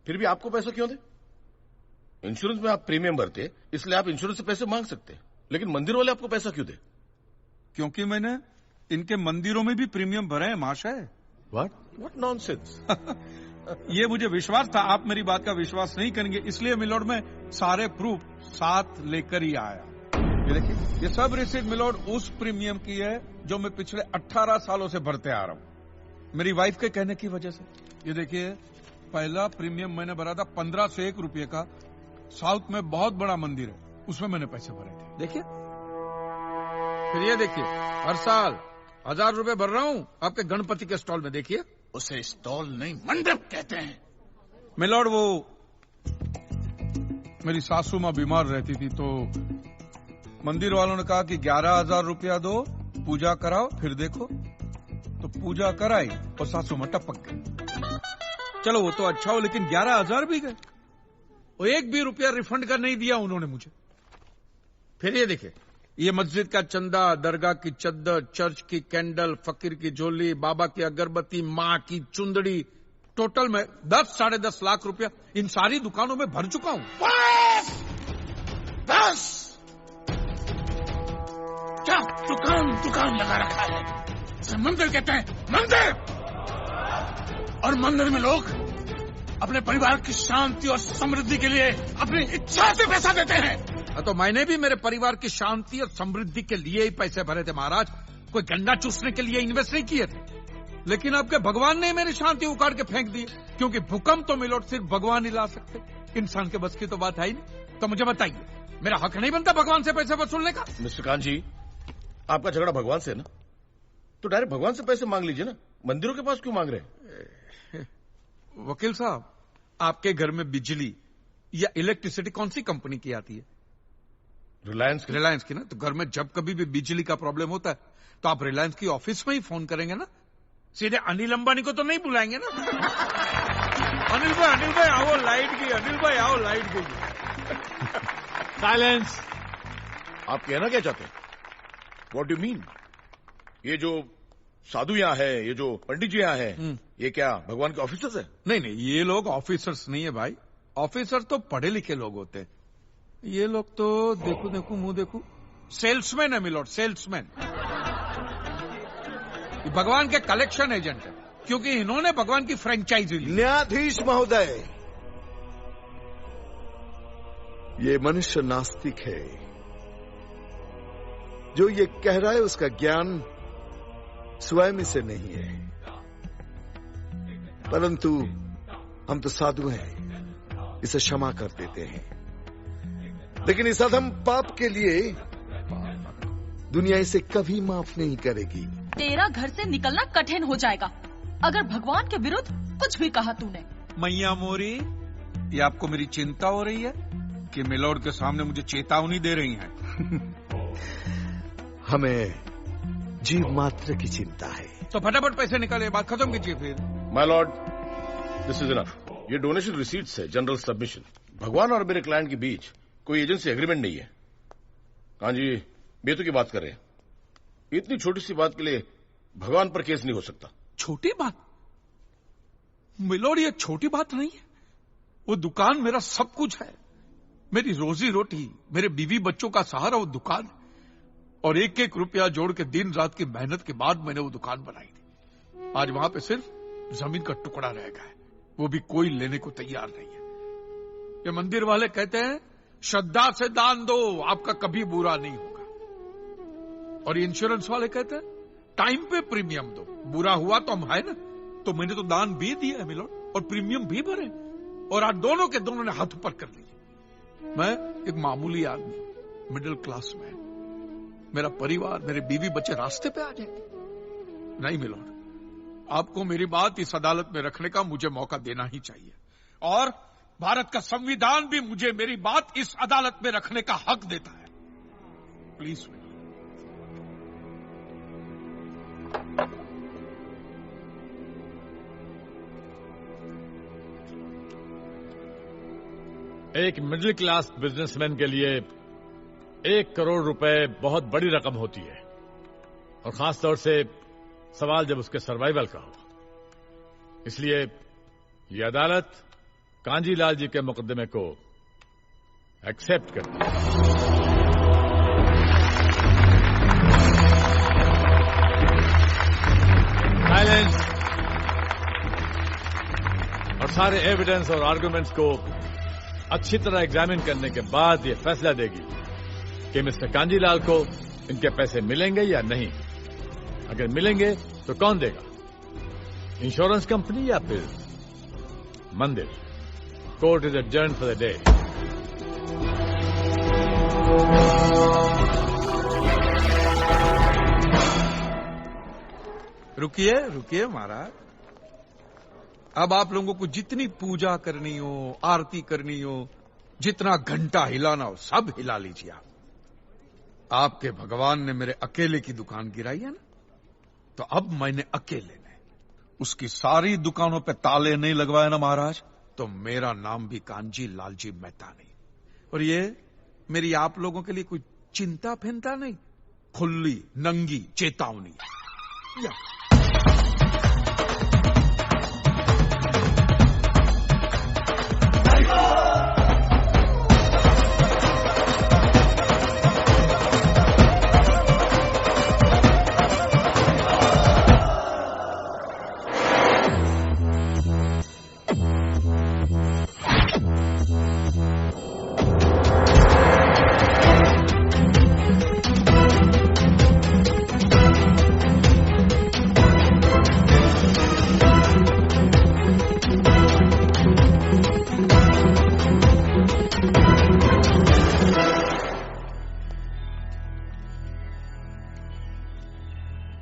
फिर भी आपको पैसा क्यों दे? इंश्योरेंस में आप प्रीमियम भरते, इसलिए आप इंश्योरेंस से पैसे मांग सकते हैं, लेकिन मंदिर वाले आपको पैसा क्यों दे? क्योंकि मैंने इनके मंदिरों में भी प्रीमियम भरे हैं महाशय। What nonsense. ये मुझे विश्वास था, आप मेरी बात का विश्वास नहीं करेंगे, इसलिए मिलोड में सारे प्रूफ साथ लेकर ही आया। ये देखिए, ये सब रिसीट मिलोड उस प्रीमियम की है जो मैं पिछले 18 सालों से भरते आ रहा हूं, मेरी वाइफ के कहने की वजह से। ये देखिए, पहला प्रीमियम मैंने भरा था 1501 रुपये का, साउथ में बहुत बड़ा मंदिर है, उसमें मैंने पैसे भरे थे। देखिए, फिर ये देखिए, हर साल 1000 रुपए भर रहा हूं आपके गणपति के स्टॉल में। देखिए, उसे स्टॉल नहीं मंडप कहते हैं। मिलोड, वो मेरी सासू मां बीमार रहती थी तो मंदिर वालों ने कहा कि 11,000 रुपया दो, पूजा कराओ, फिर देखो। तो पूजा कराई और सासू मां टपक गई। चलो वो तो अच्छा हो, लेकिन 11,000 भी गए, वो एक भी रुपया रिफंड का नहीं दिया उन्होंने मुझे। फिर ये देखिए, ये मस्जिद का चंदा, दरगाह की चद्दर, चर्च की कैंडल, फकीर की झोली, बाबा की अगरबत्ती, माँ की चुंदड़ी, टोटल में 10-10.5 लाख रुपया इन सारी दुकानों में भर चुका हूं। बस क्या दुकान लगा रखा है? इसे मंदिर कहते हैं, मंदिर। और मंदिर में लोग अपने परिवार की शांति और समृद्धि के लिए अपनी इच्छा से पैसा देते हैं। तो मैंने भी मेरे परिवार की शांति और समृद्धि के लिए ही पैसे भरे थे महाराज, कोई गन्ना चूसने के लिए इन्वेस्ट नहीं किए थे। लेकिन आपके भगवान ने मेरी शांति उखाड़ के फेंक दी, क्योंकि भूकंप तो मिलोड सिर्फ भगवान ही ला सकते, इंसान के बस की तो बात है ही नहीं। तो मुझे बताइए, मेरा हक नहीं बनता भगवान से पैसे वसूलने का? मिस्टर कान जी, आपका झगड़ा भगवान से है ना, तो डायरेक्ट भगवान से पैसे मांग लीजिए ना, मंदिरों के पास क्यों मांग रहे हैं? वकील साहब, आपके घर में बिजली या इलेक्ट्रिसिटी कौन सी कंपनी की आती है? रिलायंस की ना। तो घर में जब कभी भी बिजली का प्रॉब्लम होता है तो आप रिलायंस की ऑफिस में ही फोन करेंगे ना, सीधे अनिल अंबानी को तो नहीं बुलाएंगे ना। अनिल भाई आओ लाइट गई, अनिल भाई आओ लाइट गई। साइलेंस। आप कहना क्या चाहते हैं? What do mean? ये जो साधु यहाँ है, ये जो पंडित जी यहाँ है, ये क्या भगवान के ऑफिसर्स है? नहीं, ये लोग ऑफिसर्स नहीं है भाई, ऑफिसर तो पढ़े लिखे लोग होते हैं। ये लोग तो देखो मुंह देखो, सेल्समैन है मिलोड, सेल्समैन। भगवान के कलेक्शन एजेंट है, क्योंकि इन्होंने भगवान की फ्रेंचाइजी ली। न्यायाधीश महोदय, ये मनुष्य नास्तिक है। जो ये कह रहा है उसका ज्ञान स्वयं से नहीं है, परंतु हम तो साधु हैं, इसे क्षमा कर देते हैं। लेकिन इस अधम पाप के लिए दुनिया इसे कभी माफ नहीं करेगी। तेरा घर से निकलना कठिन हो जाएगा अगर भगवान के विरुद्ध कुछ भी कहा तूने। मैया मोरी, ये आपको मेरी चिंता हो रही है कि मिलोड के सामने मुझे चेतावनी दे रही हैं? हमें जीव मात्र की चिंता है। तो फटाफट पैसे निकाले, बात खत्म कीजिए फिर। My Lord, this is enough. ये डोनेशन रिसीट्स है, जनरल सबमिशन। भगवान और मेरे क्लाइंट के बीच कोई एजेंसी एग्रीमेंट नहीं है। कान जी बेतु की बात कर रहे हैं। इतनी छोटी सी बात के लिए भगवान पर केस नहीं हो सकता। छोटी बात मिलोड, ये छोटी बात नहीं है। वो दुकान मेरा सब कुछ है, मेरी रोजी रोटी, मेरे बीवी बच्चों का सहारा वो दुकान है। और एक एक रुपया जोड़ के दिन रात की मेहनत के बाद मैंने वो दुकान बनाई थी। आज वहां पे सिर्फ जमीन का टुकड़ा रह गया है, वो भी कोई लेने को तैयार नहीं है। ये मंदिर वाले कहते हैं श्रद्धा से दान दो, आपका कभी बुरा नहीं होगा। और ये इंश्योरेंस वाले कहते हैं टाइम पे प्रीमियम दो, बुरा हुआ तो हम है ना। तो मैंने तो दान भी दिया है मिलोड, और प्रीमियम भी भरे, और आज दोनों के दोनों ने हाथ ऊपर कर लिए। मैं एक मामूली आदमी, मिडिल क्लास मैन, मेरा परिवार, मेरे बीवी बच्चे रास्ते पे आ जाएंगे। नहीं मिलोड, आपको मेरी बात इस अदालत में रखने का मुझे मौका देना ही चाहिए। और भारत का संविधान भी मुझे मेरी बात इस अदालत में रखने का हक देता है। प्लीज एक मिडिल क्लास बिजनेसमैन के लिए 1 करोड़ रुपए बहुत बड़ी रकम होती है, और खासतौर से सवाल जब उसके सर्वाइवल का हो। इसलिए ये अदालत कांजीलाल जी के मुकदमे को एक्सेप्ट करती है। साइलेंस। और सारे एविडेंस और आर्गुमेंट्स को अच्छी तरह एग्जामिन करने के बाद ये फैसला देगी कि मिस्टर कांजीलाल को इनके पैसे मिलेंगे या नहीं। अगर मिलेंगे तो कौन देगा, इंश्योरेंस कंपनी या फिर मंदिर। Court is adjourned for the day. रुकिए रुकिए महाराज, अब आप लोगों को जितनी पूजा करनी हो, आरती करनी हो, जितना घंटा हिलाना हो, सब हिला लीजिए आप। आपके भगवान ने मेरे अकेले की दुकान गिराई है ना, तो अब मैंने अकेले ने उसकी सारी दुकानों पे ताले नहीं लगवाए ना महाराज, तो मेरा नाम भी कांजी लालजी मेहता नहीं। और ये मेरी आप लोगों के लिए कोई चिंता फिंता नहीं, खुली नंगी चेतावनी। या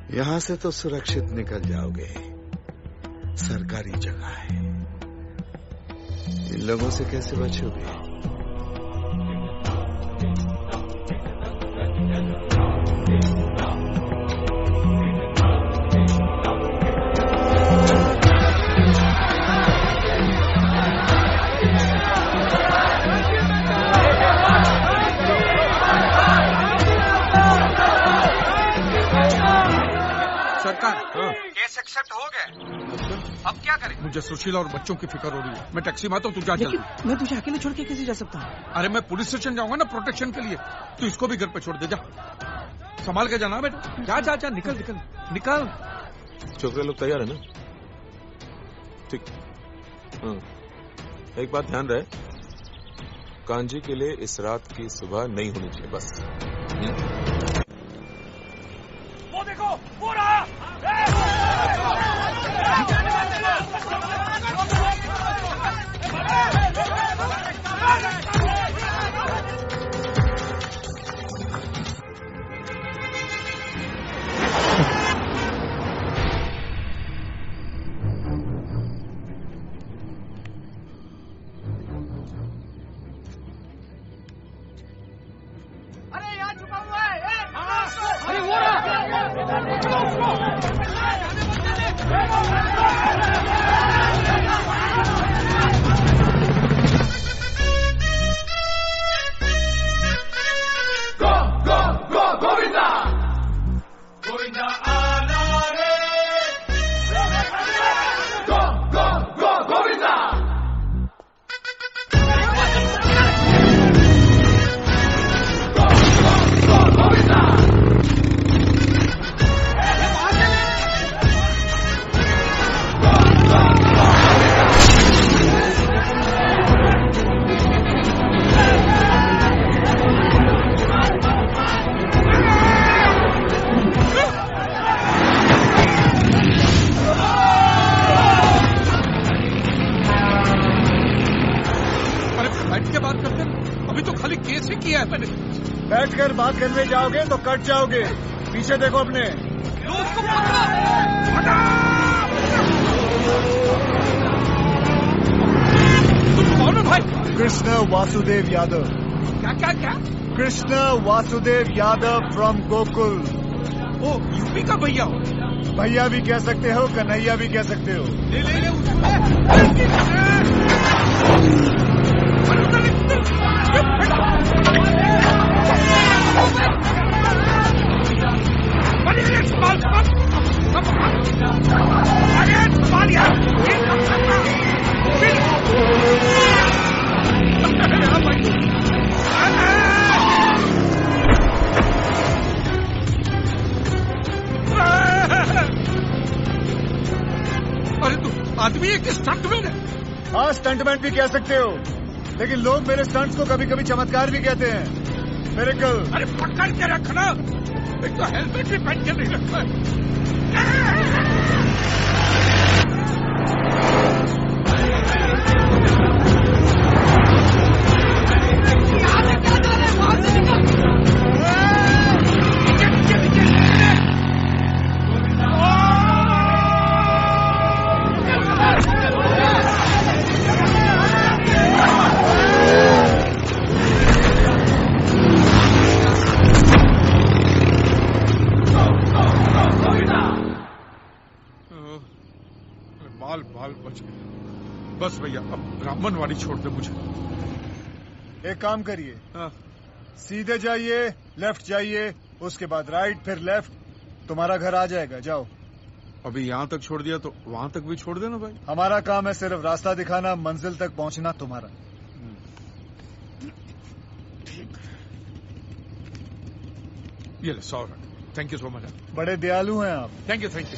यहां से तो सुरक्षित निकल जाओगे, सरकारी जगह है, इन लोगों से कैसे बचोगे? केस एक्सेप्ट हो गए, अब क्या करें? मुझे सुशीला और बच्चों की फिक्र हो रही है। मैं टैक्सी में आता हूँ, तू जा जल्दी। मैं तुझे अकेले छोड़ के कैसे जा सकता हूँ? अरे मैं पुलिस स्टेशन जाऊंगा ना प्रोटेक्शन के लिए, तू इसको भी घर पे छोड़ दे। जा, संभाल के जाना बेटा। जा जा जा, निकल निकल निकल। छोकरे लोग तैयार है ना? ठीक। हाँ, एक बात ध्यान रहे, कांजी के लिए इस रात की सुबह नहीं होनी चाहिए बस। वो देखो, वो रहा। अरे यहाँ छुपा हुआ है। अरे वो रहा। बैठकर बात करने जाओगे तो कट जाओगे। पीछे देखो अपने। तुम कौन हो भाई? कृष्ण वासुदेव यादव। क्या क्या क्या? कृष्ण वासुदेव यादव फ्रॉम गोकुल। ओ यूपी का भैया हो? भैया भी कह सकते हो, कन्हैया भी कह सकते हो। ले ले ले अरे तू आदमी है कि स्टंटमैन है? हाँ, स्टंटमैन भी कह सकते हो, लेकिन लोग मेरे स्टंट्स को कभी कभी चमत्कार भी कहते हैं। मेरे कल। अरे पकड़ के रखना, एक तो हेलमेट भी पहन के नहीं रखता है। बाल बच गया। बस भैया अब ब्राह्मणवाड़ी छोड़ दे मुझे। एक काम करिए, सीधे जाइए, लेफ्ट जाइए, उसके बाद राइट, फिर लेफ्ट, तुम्हारा घर आ जाएगा। जाओ। अभी यहाँ तक छोड़ दिया तो वहाँ तक भी छोड़ देना भाई। हमारा काम है सिर्फ रास्ता दिखाना, मंजिल तक पहुँचना तुम्हारा। ये ले 100 रख। Thank you so much. बड़े दयालु हैं आप। Thank you thank you.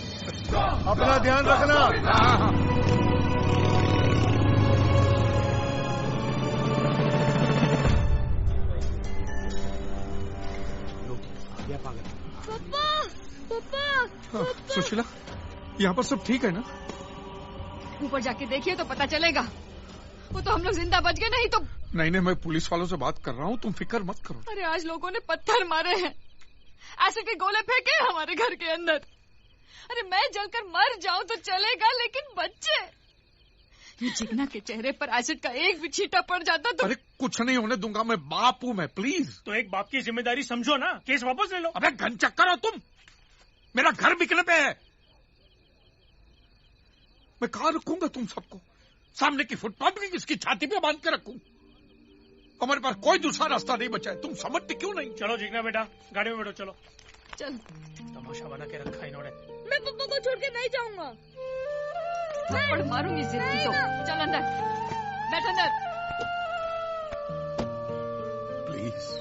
अपना ध्यान रखना। पापा पापा सुशीला, यहाँ पर सब ठीक है ना? ऊपर जाके देखिए तो पता चलेगा। वो तो हम लोग जिंदा बच गए, नहीं तो। नहीं, मैं पुलिस वालों से बात कर रहा हूँ, तुम फिक्र मत करो। अरे आज लोगों ने पत्थर मारे हैं, एसिड के गोले फेंके हमारे घर के अंदर। अरे मैं जलकर मर जाऊं तो चलेगा, लेकिन बच्चे, ये जिग्ना के चेहरे पर एसिड का एक भी छींटा पड़ जाता तो। अरे कुछ नहीं होने दूंगा, मैं बाप हूँ मैं, प्लीज। तो एक बाप की जिम्मेदारी समझो ना, केस वापस ले लो। अबे घन चक्कर हो तुम, मेरा घर बिकने पे है। मैं कहाँ रखूंगा तुम सबको? सामने की फुटपाथ में किसकी छाती पे बांध के रखूं? हमारे पास कोई दूसरा रास्ता नहीं बचा है, तुम समझते क्यों नहीं? चलो जिग्ना बेटा, गाड़ी में बैठो। चलो चल। तमाशा बना के रखा इन्होंने। मैं पापा को छोड़ के नहीं जाऊंगा। थप्पड़ मारूंगी जिद्दी तो। चल अंदर बैठ, अंदर प्लीज।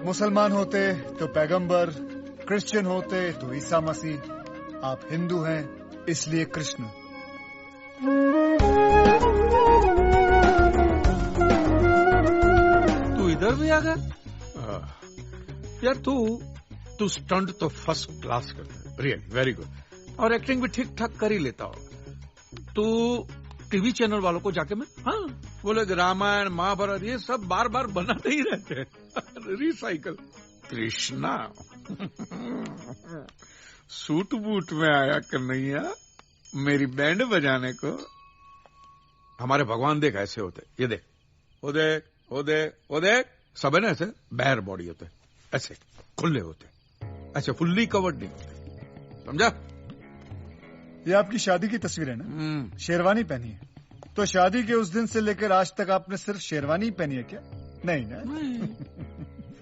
मुसलमान होते तो पैगंबर, क्रिश्चियन होते तो ईसा मसीह, आप हिंदू हैं इसलिए कृष्ण। तू इधर भी आ गया? यार तू स्टंट तो फर्स्ट क्लास करता है, रियल वेरी गुड, और एक्टिंग भी ठीक ठाक कर ही लेता हो। तू टीवी चैनल वालों को जाके मैं वो लोग रामायण महाभारत ये सब बार बार बनाते ही रहते हैं, रिसाइकल। कृष्णा सूट बूट में आया कन्हैया मेरी बैंड बजाने को। हमारे भगवान देख ऐसे होते, ये देख, वो देख, वो देख, वो देख, सब है ना ऐसे बैर बॉडी होते, ऐसे खुले होते, ऐसे फुल्ली कवर्ड नहीं होते, समझा? ये आपकी शादी की तस्वीर है ना? शेरवानी पहनी है। तो शादी के उस दिन से लेकर आज तक आपने सिर्फ शेरवानी पहनी है क्या? नहीं ना?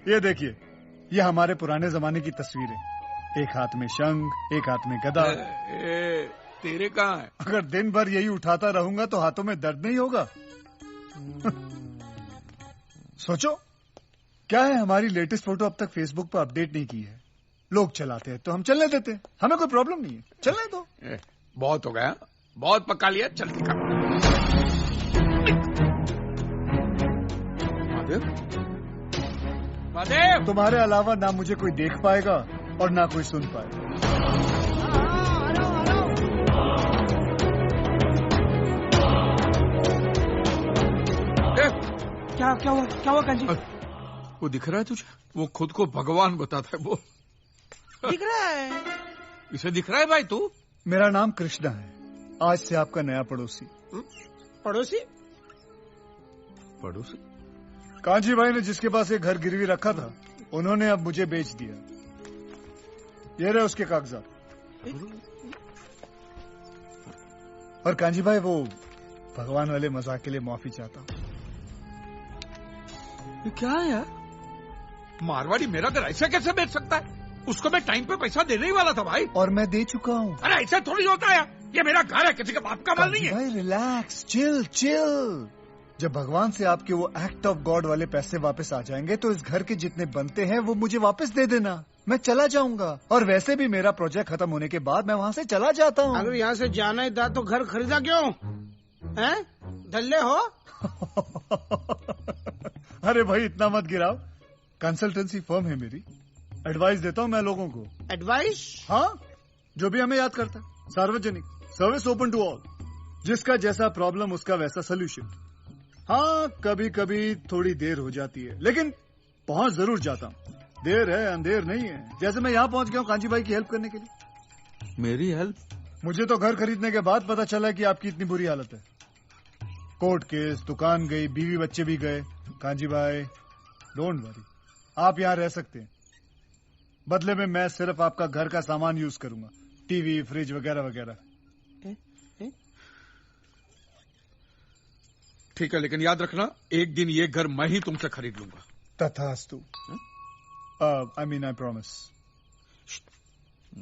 ये देखिए, ये हमारे पुराने जमाने की तस्वीर है। एक हाथ में शंख, एक हाथ में गदा। तेरे कहाँ है? अगर दिन भर यही उठाता रहूंगा तो हाथों में दर्द नहीं होगा? सोचो, क्या है हमारी लेटेस्ट फोटो अब तक फेसबुक पर अपडेट नहीं की है। लोग चलाते हैं तो हम चलने देते हैं, हमें कोई प्रॉब्लम नहीं है, चलने दो। बहुत हो गया, बहुत पका लिया, चल दिखा। महादेव, तुम्हारे अलावा ना मुझे कोई देख पाएगा और ना कोई सुन पाएगा। क्या हुआ कांजी? वो दिख रहा है तुझे? वो खुद को भगवान बताता है। वो दिख रहा है? इसे दिख रहा है भाई तू? मेरा नाम कृष्णा है, आज से आपका नया पड़ोसी। पड़ोसी? पड़ोसी? कांजी भाई ने जिसके पास एक घर गिरवी रखा था, उन्होंने अब मुझे बेच दिया। ये रहे उसके कागजात। और कांजी भाई, वो भगवान वाले मजाक के लिए माफी चाहता हूँ। ये क्या है यार? मारवाड़ी मेरा घर ऐसा कैसे बेच सकता है? उसको मैं टाइम पे पैसा देने ही वाला था भाई। और मैं दे चुका हूँ। अरे ऐसा थोड़ी होता है, ये मेरा घर है, किसी का बाप का माल नहीं है। भाई रिलैक्स, चिल चिल। जब भगवान से आपके वो एक्ट ऑफ गॉड वाले पैसे वापस आ जाएंगे तो इस घर के जितने बनते हैं वो मुझे वापस दे देना। मैं चला जाऊंगा। और वैसे भी मेरा प्रोजेक्ट खत्म होने के बाद मैं वहाँ से चला जाता हूँ। अगर यहाँ से जाना ही था तो घर खरीदा क्यों? हैं? धल्ले हो? अरे भाई इतना मत गिराओ, कंसल्टेंसी फर्म है मेरी, एडवाइस देता हूँ मैं लोगों को। एडवाइस? हाँ, जो भी हमें याद करता है। सार्वजनिक, सर्विस ओपन टू ऑल। जिसका जैसा प्रॉब्लम उसका वैसा सोल्यूशन। हाँ, कभी कभी थोड़ी देर हो जाती है, लेकिन पहुंच जरूर जाता हूँ। देर है अंधेर नहीं है। जैसे मैं यहाँ पहुंच गया हूँ कांजी भाई की हेल्प करने के लिए। मेरी हेल्प? मुझे तो घर खरीदने के बाद पता चला कि आपकी इतनी बुरी हालत है। कोर्ट केस, दुकान गई, बीवी बच्चे भी गए। कांजी भाई डोंट वरी, आप यहाँ रह सकते हैं। बदले में मैं सिर्फ आपका घर का सामान यूज करूंगा, टीवी, फ्रिज वगैरह वगैरह। ठीक है, लेकिन याद रखना, एक दिन ये घर मैं ही तुमसे खरीद लूंगा। तथास्तु। I mean I promise.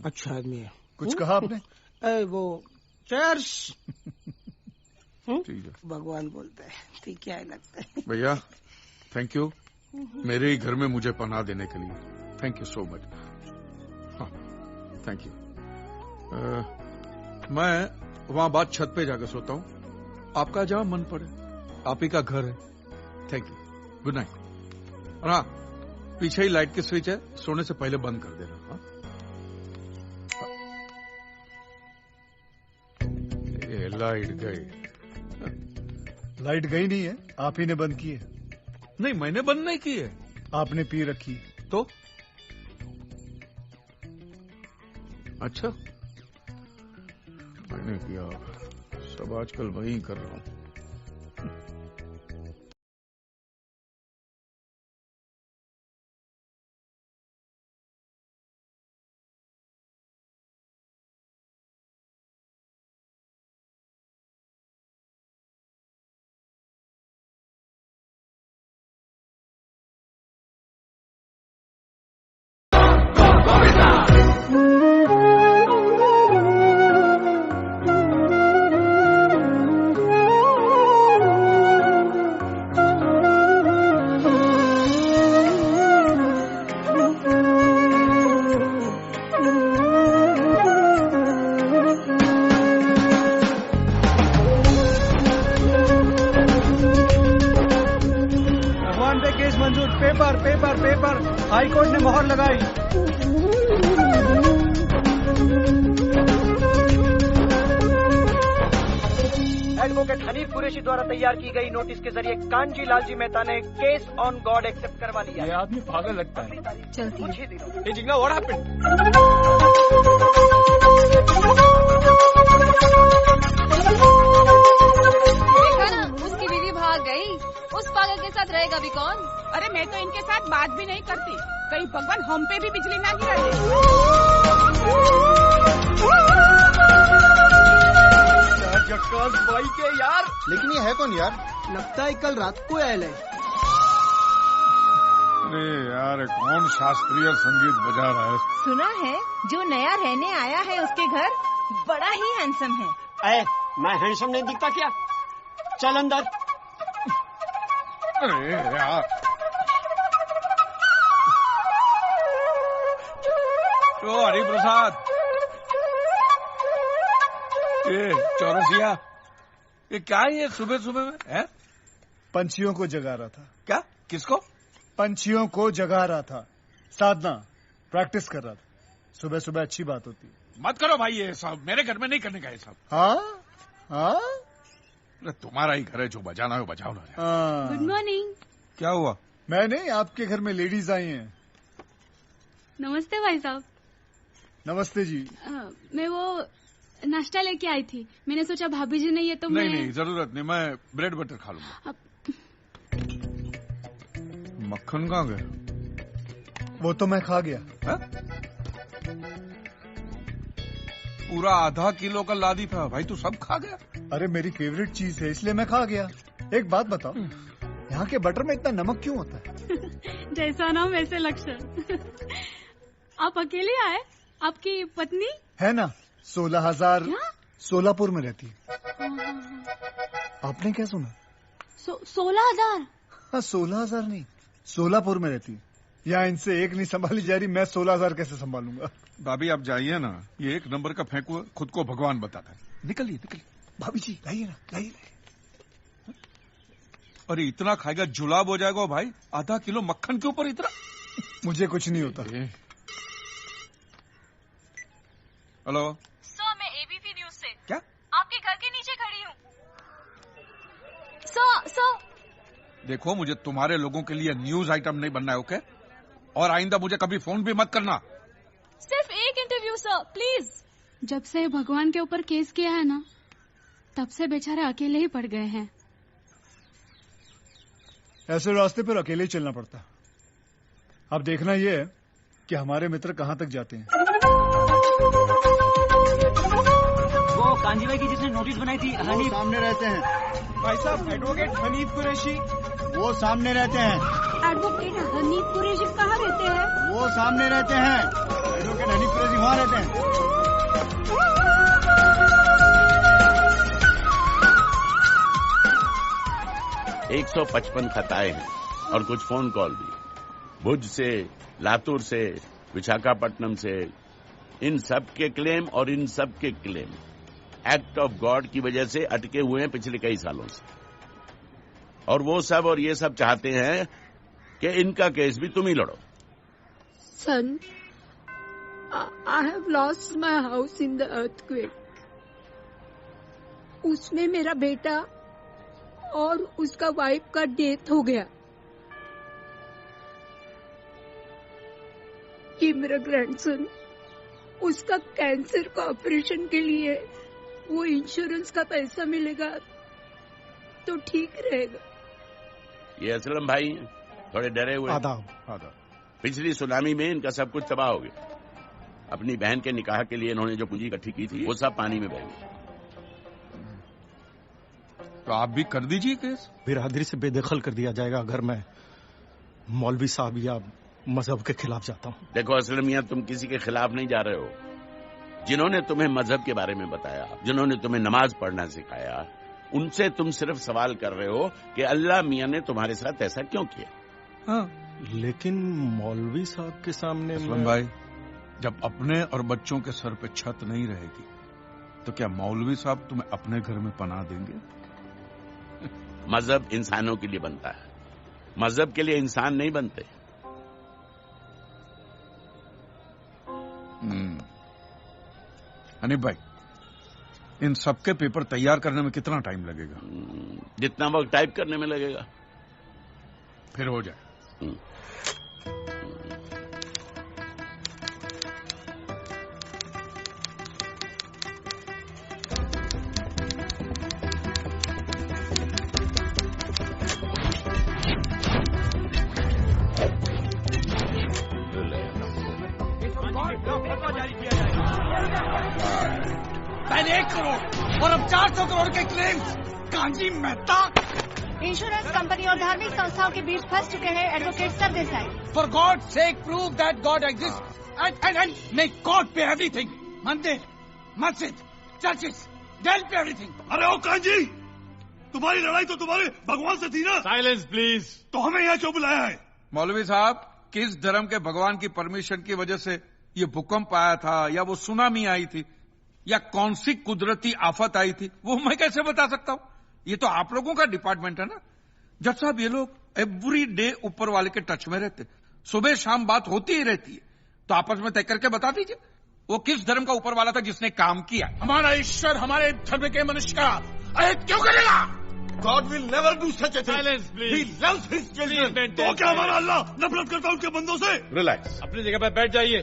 अच्छा आदमी है। कुछ कहा आपने? वो चर्च। ठीक है, भगवान बोलता है, ठीक क्या लगता है भैया। थैंक यू मेरे ही घर में मुझे पनाह देने के लिए। Thank you so much. हाँ, थैंक यू। मैं वहां बाद छत पे जाकर सोता हूँ। आपका जहां मन पड़े, आप ही का घर है। Thank you, good night. और हाँ, पीछे ही लाइट की स्विच है, सोने से पहले बंद कर देना। हाँ? ये लाइट गई। लाइट गई नहीं है, आप ही ने बंद की है। नहीं, मैंने बंद नहीं की है। आपने पी रखी तो? अच्छा, मैंने किया। सब आजकल वही कर रहा हूँ। पेपर हाई कोर्ट ने मोहर लगाई। एडवोकेट हनीफ कुरैशी द्वारा तैयार की गई नोटिस के जरिए कांजी लालजी मेहता ने केस ऑन गॉड एक्सेप्ट करवा लिया। ये आदमी पागल लगता है। चलती ये जिंगला व्हाट हैपेंड? देखा ना, उसकी बीवी भाग गई। उस पागल के साथ रहेगा भी कौन? अरे मैं तो इनके साथ बात भी नहीं करती, कहीं भगवान हम पे भी बिजली ना गिरा दे। जक्कास भाई के यार। लेकिन ये है कौन यार? लगता है कल रात को आयल है। अरे यार कौन शास्त्रीय संगीत बजा रहा है? सुना है जो नया रहने आया है उसके घर बड़ा ही हैंडसम है। अरे मैं हैंडसम नहीं दिखता क्या? चल अंदर। अरे यार तो हरि प्रसाद ये चौरसिया ये क्या है ये सुबह सुबह में है? पंछियों को जगा रहा था। क्या? किसको? पंछियों को जगा रहा था। साधना प्रैक्टिस कर रहा था। सुबह सुबह अच्छी बात होती है। मत करो भाई ये सब, मेरे घर में नहीं करने का ये सब। हाँ हाँ तुम्हारा ही घर है, जो बजाना है वो बजाओ ना। Good morning. क्या हुआ? मैं नहीं, आपके घर में लेडीज आई हैं। नमस्ते भाई साहब। नमस्ते जी। मैं वो नाश्ता लेके आई थी, मैंने सोचा भाभी जी नहीं है तो नहीं नहीं जरूरत नहीं, मैं ब्रेड बटर खा लूंगा। मक्खन कहाँ गया? वो तो मैं खा गया। है? पूरा आधा किलो का लादी था भाई, तू सब खा गया? अरे मेरी फेवरेट चीज है इसलिए मैं खा गया। एक बात बताओ, यहाँ के बटर में इतना नमक क्यों होता है? जैसा नाम वैसे लक्षण। आप अकेले आए? आपकी पत्नी है ना? 16,000 सोलापुर में रहती है। आपने क्या सुना? 16,000? हाँ 16,000 नहीं, सोलापुर में रहती है। यहाँ इनसे एक नहीं संभाली जा रही, मैं 16,000 कैसे संभालूंगा? भाभी आप जाइए ना, ये एक नंबर का फेंकू खुद को भगवान बताता है। निकलिए निकलिए। भाभी जी लाइए ना, लाइए। अरे इतना खाएगा जुलाब हो जाएगा भाई, आधा किलो मक्खन के ऊपर इतना। मुझे कुछ नहीं होता। हेलो सर, मैं एबीपी न्यूज से। क्या? आपके घर के नीचे खड़ी हूँ। सर देखो मुझे तुम्हारे लोगों के लिए न्यूज आइटम नहीं बनना है, ओके? और आइंदा मुझे कभी फोन भी मत करना। सिर्फ एक इंटरव्यू सर, प्लीज। जब से भगवान के ऊपर केस किया है ना, तब से बेचारे अकेले ही पड़ गए हैं। ऐसे रास्ते पर अकेले ही चलना पड़ता। अब देखना ये है कि हमारे मित्र कहाँ तक जाते हैं। वो कांजी भाई की जिसने नोटिस बनाई थी, वो सामने रहते हैं। भाई साहब एडवोकेट हनीफ कुरैशी वो सामने रहते हैं। एडवोकेट हनीफ कुरैशी कहाँ रहते हैं? वो सामने रहते हैं। एडवोकेट हनीफ कुरैशी वहाँ रहते हैं। 155 खताएं हैं और कुछ फोन कॉल भी, भुज से, लातूर से, विशाखापट्टनम से। इन सब के क्लेम और इन सब के क्लेम एक्ट ऑफ गॉड की वजह से अटके हुए हैं पिछले कई सालों से। और वो सब और ये सब चाहते हैं कि इनका केस भी तुम ही लड़ो। Son, I have lost my house in the earthquake. उसमें मेरा बेटा और उसका वाइफ का डेथ हो गया। ये मेरा ग्रैंडसन, उसका कैंसर का ऑपरेशन के लिए वो इंश्योरेंस का पैसा मिलेगा तो ठीक रहेगा। ये असलम भाई हैं, थोड़े डरे हुए। आदाब। पिछली सुनामी में इनका सब कुछ तबाह हो गया। अपनी बहन के निकाह के लिए इन्होंने जो पूंजी इकट्ठी की थी वो सब पानी में बह गई। तो आप भी कर दीजिए केस। बिरादरी से बेदखल कर दिया जाएगा अगर मैं मौलवी साहब या मजहब के खिलाफ जाता हूँ। देखो असलम मियां, तुम किसी के खिलाफ नहीं जा रहे हो। जिन्होंने तुम्हें मजहब के बारे में बताया, जिन्होंने तुम्हें नमाज पढ़ना सिखाया, उनसे तुम सिर्फ सवाल कर रहे हो कि अल्लाह मियां ने तुम्हारे साथ ऐसा क्यों किया। हाँ, लेकिन मौलवी साहब के सामने भाई, जब अपने और बच्चों के सर पे छत नहीं रहेगी तो क्या मौलवी साहब तुम्हें अपने घर में पनाह देंगे? मजहब इंसानों के लिए बनता है, मजहब के लिए इंसान नहीं बनते। हनीफ भाई, इन सबके पेपर तैयार करने में कितना टाइम लगेगा? जितना वक्त टाइप करने में लगेगा। फिर हो जाए। पहले 1 करोड़ और अब 400 करोड़ के claims. Kanji Mehta. Insurance company और धार्मिक संस्थाओं के बीच फंस चुके हैं advocate Sardesai. For God sake prove that God exist and make God पे एवरीथिंग। मंदिर, मस्जिद, चर्चेस, डेल पे एवरीथिंग। अरे ओ कांजी, तुम्हारी लड़ाई तो तुम्हारे भगवान से थी ना। Silence please. तो हमें यहाँ क्यों बुलाया है? मौलवी साहब, किस धर्म के भगवान की परमिशन की वजह से ये भूकंप आया था, या वो सुनामी आई थी, या कौन सी कुदरती आफत आई थी, वो मैं कैसे बता सकता हूँ? ये तो आप लोगों का डिपार्टमेंट है ना। जज साहब, ये लोग एवरी डे ऊपर वाले के टच में रहते, सुबह शाम बात होती ही रहती है, तो आपस में तय करके बता दीजिए वो किस धर्म का ऊपर वाला था जिसने काम किया। हमारा ईश्वर हमारे धर्म के मनुष्य का अहित क्यों करेगा? God will never do such a thing. Silence, please. He loves his children. तो क्या हमारा अल्लाह नफरत करता है उनके बंदों से? रिलैक्स। अपनी जगह पर बैठ जाइए।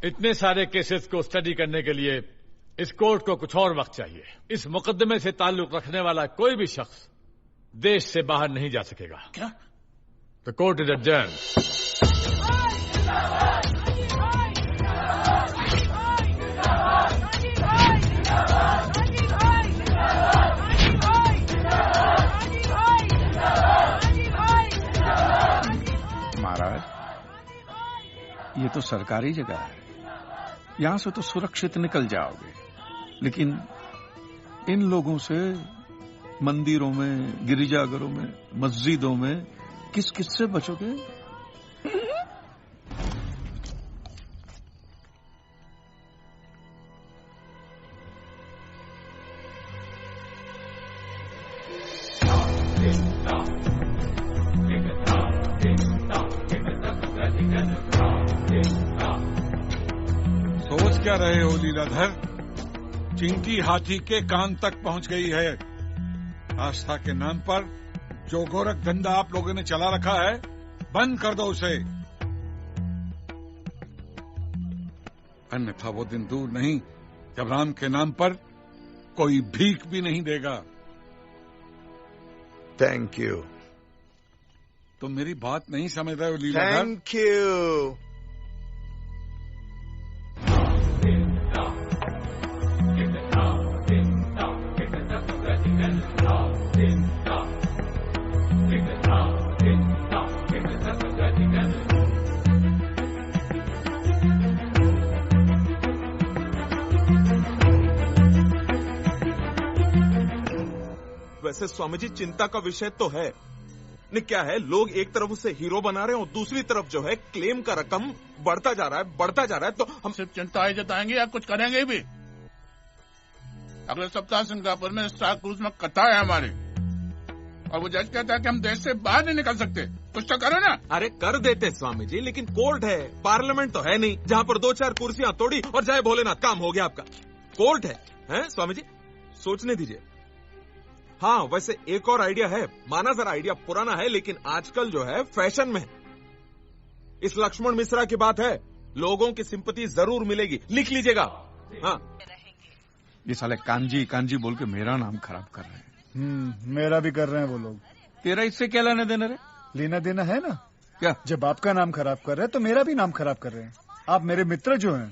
इतने सारे केसेस को स्टडी करने के लिए इस कोर्ट को कुछ और वक्त चाहिए। इस मुकदमे से ताल्लुक रखने वाला कोई भी शख्स देश से बाहर नहीं जा सकेगा। क्या? The court is adjourned. महाराज, ये तो सरकारी जगह है, यहां से तो सुरक्षित निकल जाओगे, लेकिन इन लोगों से मंदिरों में, गिरिजाघरों में, मस्जिदों में किस किस से बचोगे? सोच क्या रहे हो लीलाधर? चिंकी हाथी के कान तक पहुंच गई है। आस्था के नाम पर जो गोरख धंधा आप लोगों ने चला रखा है, बंद कर दो उसे, अन्यथा वो दिन दूर नहीं जब राम के नाम पर कोई भीख भी नहीं देगा। Thank you. तुम मेरी बात नहीं समझ रहे हो लीलाधर? Thank you. वैसे स्वामी जी, चिंता का विषय तो है नहीं, क्या है, लोग एक तरफ उसे हीरो बना रहे हैं और दूसरी तरफ जो है क्लेम का रकम बढ़ता जा रहा है, तो हम सिर्फ चिंता ही जताएंगे या कुछ करेंगे भी? अगले सप्ताह सिंगापुर में स्टार क्रूज में कथा है हमारी, और वो जज कहता है कि हम देश से बाहर नहीं निकल सकते। कुछ तो करो ना। अरे कर देते स्वामी जी, लेकिन कोर्ट है, पार्लियामेंट तो है नहीं जहाँ पर 2-4 कुर्सियां तोड़ी और जय भोलेनाथ, काम हो गया आपका। कोर्ट है स्वामी जी, सोचने दीजिए। हाँ, वैसे एक और आइडिया है, माना जरा आइडिया पुराना है, लेकिन आजकल जो है फैशन में है। इस लक्ष्मण मिश्रा की बात है, लोगों की सिंपैथी जरूर मिलेगी, लिख लीजिएगा। हाँ, ये साले कांजी कांजी बोल के मेरा नाम खराब कर रहे हैं। मेरा भी कर रहे हैं वो लोग। तेरा इससे क्या लेना देना रे? लेना देना है ना। क्या? जब आपका नाम खराब कर रहे हैं तो मेरा भी नाम खराब कर रहे हैं। आप मेरे मित्र जो हैं।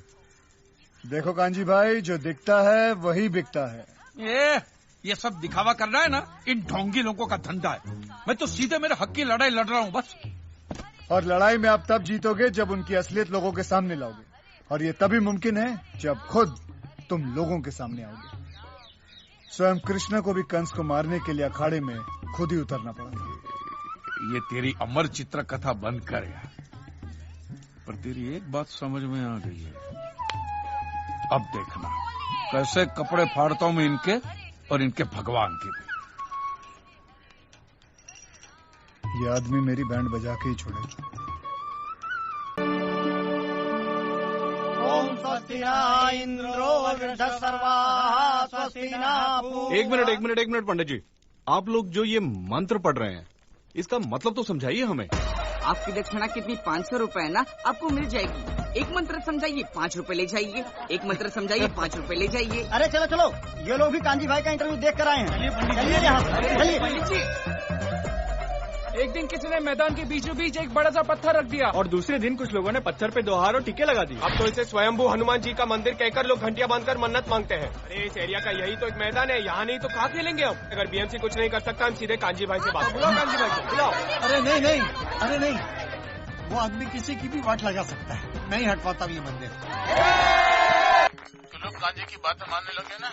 देखो कांजी भाई, जो दिखता है वही बिकता है। ये सब दिखावा करना है ना, इन ढोंगी लोगों का धंधा है। मैं तो सीधे मेरे हक की लड़ाई लड़ रहा हूँ बस। और लड़ाई में आप तब जीतोगे जब उनकी असलियत लोगों के सामने लाओगे, और ये तभी मुमकिन है जब खुद तुम लोगों के सामने आओगे। स्वयं कृष्ण को भी कंस को मारने के लिए अखाड़े में खुद ही उतरना पड़ा। ये तेरी अमर चित्र कथा बंद कर यार। पर तेरी एक बात समझ में आ गई है, अब देखना कैसे कपड़े फाड़ता हूं मैं इनके और इनके भगवान के भी। ये आदमी मेरी बैंड बजा के ही छोड़ेगा। ओम स्वस्ति न इंद्रो वृद्धस्सर्वाः स्वस्ति न। एक मिनट पंडित जी, आप लोग जो ये मंत्र पढ़ रहे हैं, इसका मतलब तो समझाइए हमें। आपकी दक्षिणा कितनी? 500 रुपए ना, आपको मिल जाएगी। एक मंत्र समझाइए, 5 रुपए ले जाइए। एक मंत्र समझाइए, 5 रुपए ले जाइए। अरे चलो चलो, ये लोग भी कांजी भाई का इंटरव्यू देख कर आए हैं। चलिए यहाँ, चलिए। एक दिन किसी ने मैदान के बीचों बीच एक बड़ा सा पत्थर रख दिया और दूसरे दिन कुछ लोगों ने पत्थर पे 2 हार और टिक्के लगा दिए। अब तो इसे स्वयंभू हनुमान जी का मंदिर कहकर लोग घंटियां बांधकर मन्नत मांगते हैं। अरे इस एरिया का यही तो एक मैदान है, यहाँ नहीं तो कहाँ खेलेंगे हम? अगर बीएमसी कुछ नहीं कर सकता, हम सीधे कांजी भाई से बात बुलाओ। कांजी भाई को बुलाओ। अरे नहीं, अरे नहीं, वो आदमी किसी की भी वाट लगा सकता है, नहीं हट पाता ये मंदिर। तो लोग कांजी की बातें मानने लगे ना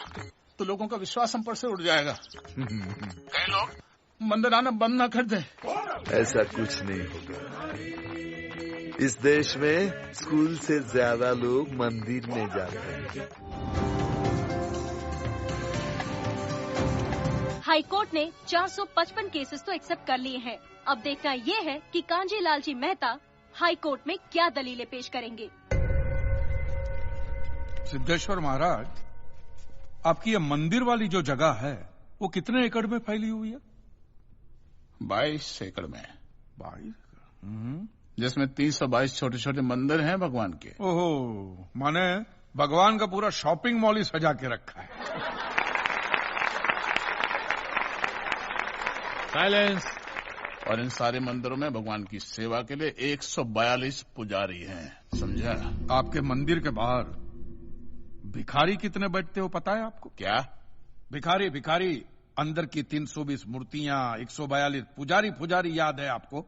तो लोगों का विश्वास हम पर से उड़ जाएगा। कई लोग मंदिर आना बंद ना कर दे। ऐसा कुछ नहीं होगा। इस देश में स्कूल से ज्यादा लोग मंदिर में जाते हैं। हाईकोर्ट ने 455 केसेस तो एक्सेप्ट कर लिए हैं। अब देखना ये है कि कांजी लालजी मेहता हाईकोर्ट में क्या दलीलें पेश करेंगे। सिद्धेश्वर महाराज, आपकी ये मंदिर वाली जो जगह है वो कितने एकड़ में फैली हुई है? 22 एकड़ में। 22? जिसमें 322 छोटे छोटे मंदिर हैं भगवान के। ओहो, माने भगवान का पूरा शॉपिंग मॉल ही सजा के रखा है। साइलेंस। और इन सारे मंदिरों में भगवान की सेवा के लिए 142 पुजारी हैं, समझा? आपके मंदिर के बाहर भिखारी कितने बैठते हो पता है आपको? क्या भिखारी अंदर की 320 मूर्तियां, 142 पुजारी याद है आपको,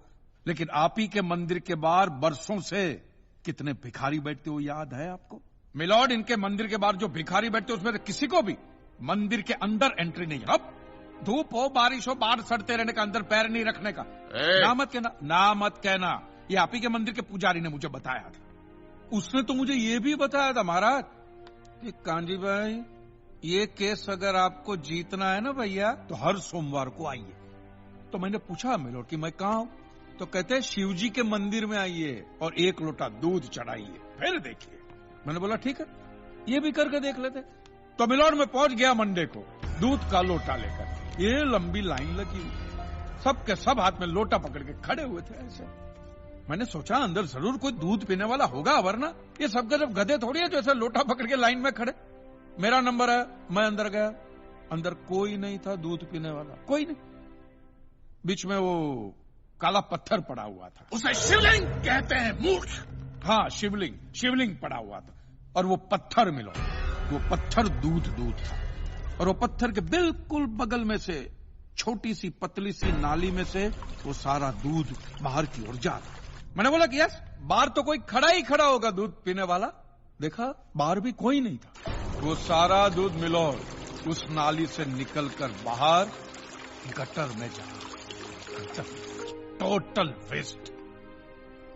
लेकिन आप ही के मंदिर के बाहर बरसों से कितने भिखारी बैठते हो याद है आपको? मिलॉर्ड, इनके मंदिर के बाहर जो भिखारी बैठते हो उसमें किसी को भी मंदिर के अंदर एंट्री नहीं है। अब धूप हो बारिश हो बाहर सड़ते रहने का, अंदर पैर नहीं रखने का। ना मत कहना, ये आप ही के मंदिर के पुजारी ने मुझे बताया था। उसने तो मुझे ये भी बताया था महाराज कि कांजी भाई, ये केस अगर आपको जीतना है ना भैया तो हर सोमवार को आइए। तो मैंने पूछा मिलोड कि मैं कहाँ हूं? तो कहते हैं शिवजी के मंदिर में आइए और 1 लोटा दूध चढ़ाइए, फिर देखिए। मैंने बोला ठीक है, ये भी करके देख लेते। तो मिलोड में पहुंच गया मंडे को दूध का लोटा लेकर। ये लंबी लाइन लगी हुई, सबके सब हाथ में लोटा पकड़ के खड़े हुए थे ऐसे। मैंने सोचा अंदर जरूर कोई दूध पीने वाला होगा, वरना ये सबके सब गधे थोड़ी है जो ऐसे लोटा पकड़ के लाइन में खड़े। मेरा नंबर है, मैं अंदर गया, अंदर कोई नहीं था दूध पीने वाला, कोई नहीं। बीच में वो काला पत्थर पड़ा हुआ था, उसे शिवलिंग कहते हैं मूर्ख। हाँ, शिवलिंग पड़ा हुआ था और वो पत्थर मिलो, वो पत्थर दूध था। और वो पत्थर के बिल्कुल बगल में से छोटी सी पतली सी नाली में से वो सारा दूध बाहर की ओर जा रहा। मैंने बोला कि यस, बाहर तो कोई खड़ा होगा दूध पीने वाला। देखा बाहर भी कोई नहीं था। वो सारा दूध मिलो उस नाली से निकलकर बाहर गटर में जा रहा, टोटल वेस्ट।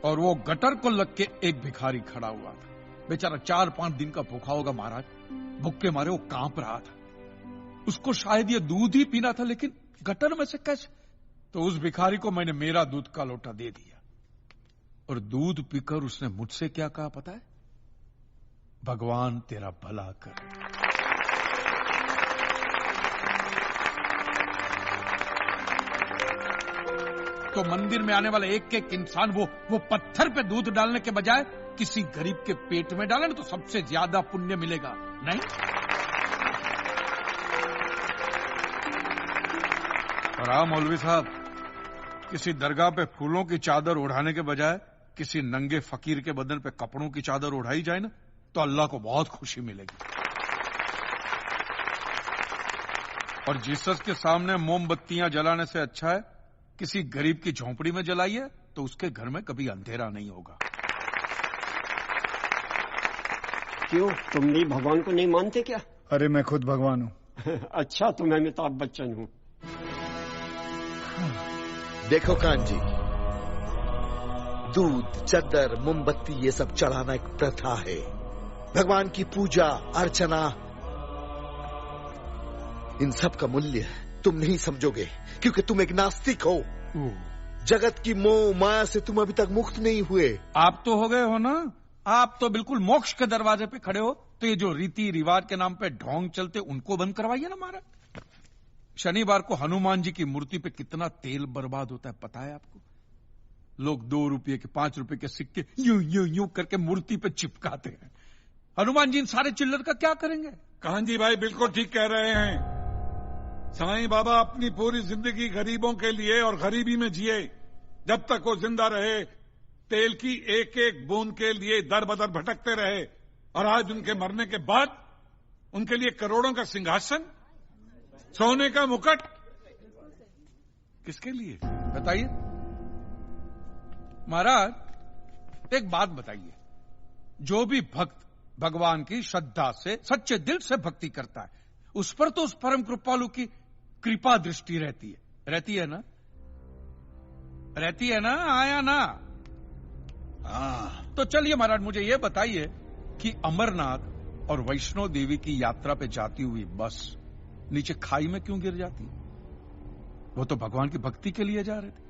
और वो गटर को लग के एक भिखारी खड़ा हुआ था, बेचारा 4-5 दिन का भूखा होगा महाराज, भूख के मारे वो कांप रहा था। उसको शायद ये दूध ही पीना था, लेकिन गटर में से कैसे? तो उस भिखारी को मैंने मेरा दूध का लोटा दे दिया और दूध पीकर उसने मुझसे क्या कहा पता है? भगवान तेरा भला कर। तो मंदिर में आने वाला एक एक इंसान वो पत्थर पे दूध डालने के बजाय किसी गरीब के पेट में डाले तो सबसे ज्यादा पुण्य मिलेगा, नहीं? और हाँ मौलवी साहब, किसी दरगाह पे फूलों की चादर ओढ़ाने के बजाय किसी नंगे फकीर के बदन पे कपड़ों की चादर ओढ़ाई जाए ना तो अल्लाह को बहुत खुशी मिलेगी। और जीसस के सामने मोमबत्तियां जलाने से अच्छा है किसी गरीब की झोंपड़ी में जलाइए, तो उसके घर में कभी अंधेरा नहीं होगा। क्यों, तुम भी भगवान को नहीं मानते क्या? अरे मैं खुद भगवान हूँ। अच्छा, तो मैं अमिताभ बच्चन हूँ। देखो कांजी, दूध, चद्दर, मोमबत्ती ये सब चढ़ाना एक प्रथा है। भगवान की पूजा अर्चना, इन सब का मूल्य तुम नहीं समझोगे क्योंकि तुम एक नास्तिक हो। जगत की मोह माया से तुम अभी तक मुक्त नहीं हुए। आप तो हो गए हो ना, आप तो बिल्कुल मोक्ष के दरवाजे पे खड़े हो। तो ये जो रीति रिवाज के नाम पे ढोंग चलते उनको बंद करवाइए ना महाराज। शनिवार को हनुमान जी की मूर्ति पे कितना तेल बर्बाद होता है पता है आपको? लोग 2 रुपये के 5 रुपये के सिक्के यूं करके मूर्ति पे चिपकाते हैं। हनुमान जी इन सारे चिल्लर का क्या करेंगे? कांजी भाई बिल्कुल ठीक कह रहे हैं। साईं बाबा अपनी पूरी जिंदगी गरीबों के लिए और गरीबी में जिए। जब तक वो जिंदा रहे तेल की एक एक बूंद के लिए दर बदर भटकते रहे, और आज उनके मरने के बाद उनके लिए करोड़ों का सिंहासन, सोने का मुकुट, किसके लिए बताइए महाराज। एक बात बताइए, जो भी भक्त भगवान की श्रद्धा से सच्चे दिल से भक्ति करता है, उस पर तो उस परम कृपालु की कृपा दृष्टि रहती है ना? रहती है ना? आया ना? तो चलिए महाराज, मुझे यह बताइए कि अमरनाथ और वैष्णो देवी की यात्रा पे जाती हुई बस नीचे खाई में क्यों गिर जाती है? वो तो भगवान की भक्ति के लिए जा रहे थे,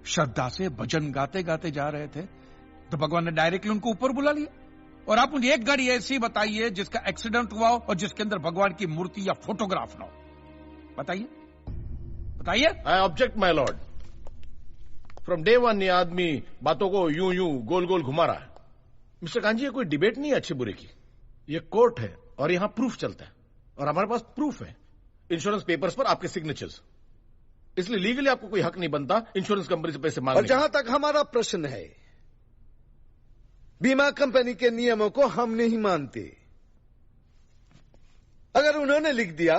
श्रद्धा से भजन गाते गाते जा रहे थे, तो भगवान ने डायरेक्टली उनको ऊपर बुला लिया। और आप मुझे एक गाड़ी ऐसी बताइए जिसका एक्सीडेंट हुआ हो और जिसके अंदर भगवान की मूर्ति या फोटोग्राफ ना हो। बताइए। आई object my Lord. From day one ये आदमी बातों को यूं यूं गोल गोल घुमा रहा है। मिस्टर कांजी, ये कोई डिबेट नहीं है अच्छे बुरे की, ये कोर्ट है और यहां प्रूफ चलता है, और हमारे पास प्रूफ है, इंश्योरेंस पेपर्स पर आपके सिग्नेचर्स। इसलिए लीगली आपको कोई हक नहीं बनता इंश्योरेंस कंपनी से पैसे मांगने। और जहां तक हमारा प्रश्न है, बीमा कंपनी के नियमों को हम नहीं मानते। अगर उन्होंने लिख दिया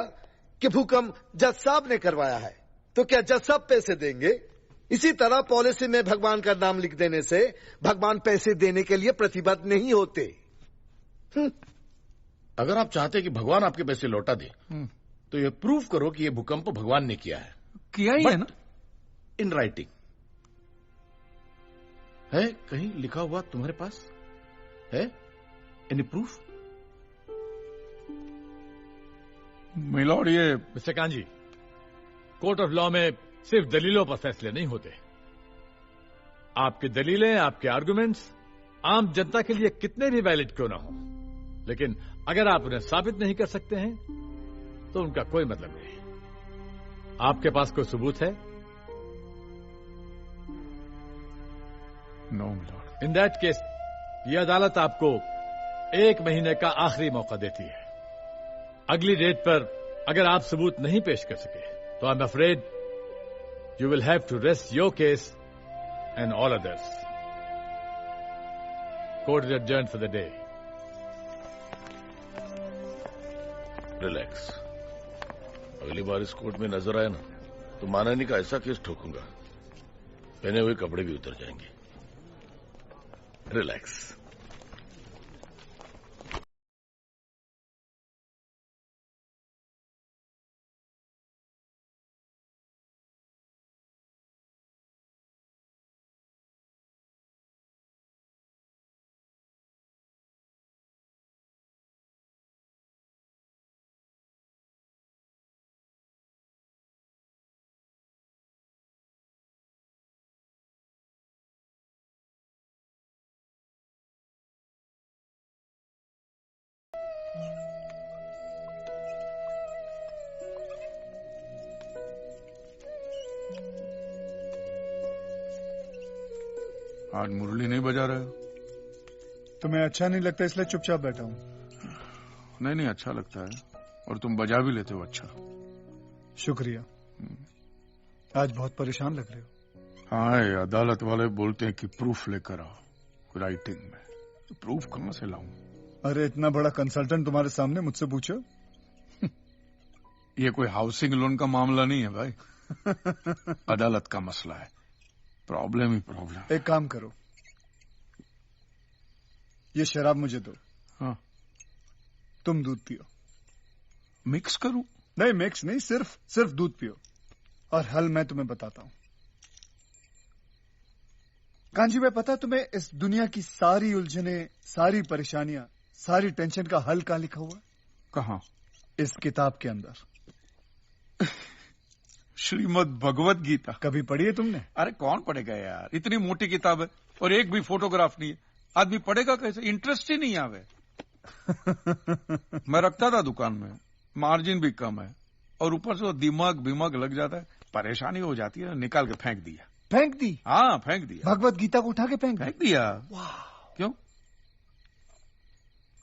कि भूकंप जज साहब ने करवाया है, तो क्या जज साहब पैसे देंगे? इसी तरह पॉलिसी में भगवान का नाम लिख देने से भगवान पैसे देने के लिए प्रतिबद्ध नहीं होते। अगर आप चाहते कि भगवान आपके पैसे लौटा दे, तो ये प्रूफ करो कि ये भूकंप भगवान ने किया है। किया ही है ना? इन राइटिंग है, कहीं लिखा हुआ तुम्हारे पास है? Any proof? मिलॉर्ड, ये mister kanji, court of law में सिर्फ दलीलों पर फैसले नहीं होते। आपकी दलीलें, आपके आर्गुमेंट्स आम जनता के लिए कितने भी वैलिड क्यों ना हो, लेकिन अगर आप उन्हें साबित नहीं कर सकते हैं तो उनका कोई मतलब नहीं। आपके पास कोई सबूत है? No milord. In that case ये अदालत आपको 1 महीने का आखिरी मौका देती है। अगली डेट पर अगर आप सबूत नहीं पेश कर सके तो I am afraid you will have to rest your case and all others. Court is adjourned for the day. Relax. अगली बार इस कोर्ट में नजर आए ना तो माननी का ऐसा केस ठोकूंगा, पहने हुए कपड़े भी उतर जाएंगे। रिलैक्स। आज मुरली नहीं बजा रहे हो? तुम्हें अच्छा नहीं लगता इसलिए चुपचाप बैठा हूं। नहीं, अच्छा लगता है, और तुम बजा भी लेते हो अच्छा। शुक्रिया। आज बहुत परेशान लग रहे हो। हाँ, अदालत वाले बोलते हैं कि प्रूफ लेकर आओ राइटिंग में, तो प्रूफ कहां से लाऊं? अरे इतना बड़ा कंसल्टेंट तुम्हारे सामने मुझसे पूछो। ये कोई हाउसिंग लोन का मामला नहीं है भाई, अदालत का मसला है। प्रॉब्लम ही प्रॉब्लम। एक काम करो, ये शराब मुझे दो। हाँ, तुम दूध पियो। मिक्स करूं? नहीं, मिक्स नहीं, सिर्फ दूध पियो, और हल मैं तुम्हें बताता हूं। कांजी भाई, पता तुम्हें इस दुनिया की सारी उलझने, सारी परेशानियां, सारी टेंशन का हल कहां लिखा हुआ है? कहां? इस किताब के अंदर। श्रीमद् भगवत गीता। कभी पढ़ी है तुमने? अरे कौन पढ़ेगा यार, इतनी मोटी किताब है और एक भी फोटोग्राफ नहीं है, आदमी पढ़ेगा कैसे? इंटरेस्ट ही नहीं आवे। मैं रखता था दुकान में, मार्जिन भी कम है, और ऊपर से दिमाग लग जाता है, परेशानी हो जाती है, निकाल के फेंक दिया। फेंक दी? हाँ, फेंक दिया। भगवत गीता को उठा के फेंक दिया। क्यों?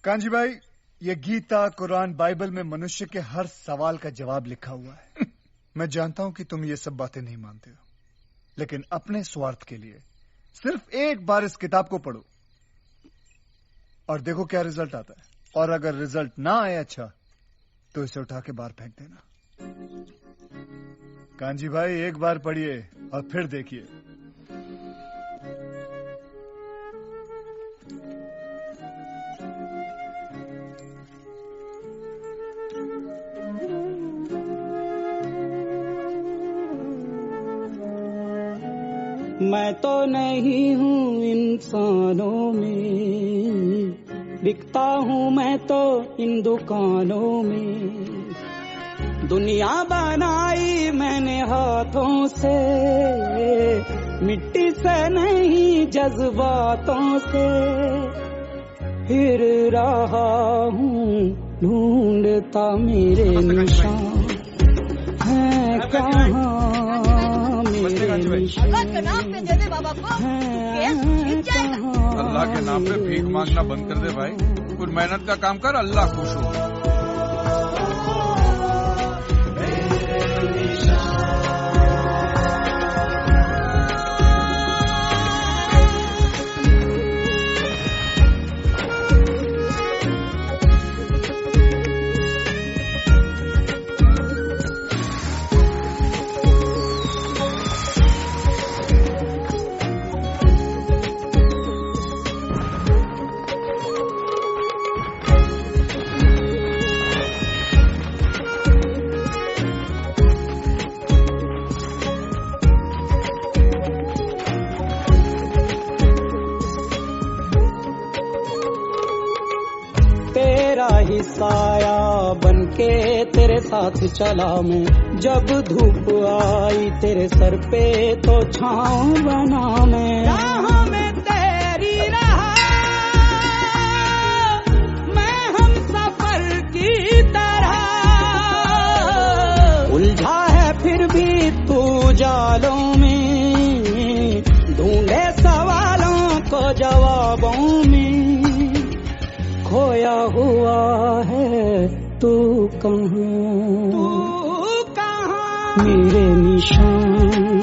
कांजी भाई, ये गीता, कुरान, बाइबल में मनुष्य के हर सवाल का जवाब लिखा हुआ है। मैं जानता हूं कि तुम ये सब बातें नहीं मानते हो, लेकिन अपने स्वार्थ के लिए सिर्फ एक बार इस किताब को पढ़ो और देखो क्या रिजल्ट आता है। और अगर रिजल्ट ना आए अच्छा, तो इसे उठा के बाहर फेंक देना। कांजी भाई, एक बार पढ़िए और फिर देखिए। मैं तो नहीं हूँ इंसानों में, बिकता हूँ मैं तो इन दुकानों में। दुनिया बनाई मैंने हाथों से, मिट्टी से नहीं जज्बातों से। फिर रहा हूँ ढूंढता मेरे निशान है कहाँ। अल्लाह के नाम पे दे दे बाबा को, केस जीत जाएगा। अल्लाह के नाम पे भीख मांगना बंद कर दे भाई, कुछ मेहनत का काम कर, अल्लाह खुश हो। साया बनके तेरे साथ चला मैं, जब धूप आई तेरे सर पे तो छाँव बना मैं। राह में तेरी रहा मैं हम सफर की तरह, उलझा है फिर भी तू जालों में, ढूंढे सवालों को जवाबों में। खोया हुआ है तू कहाँ, मेरे निशान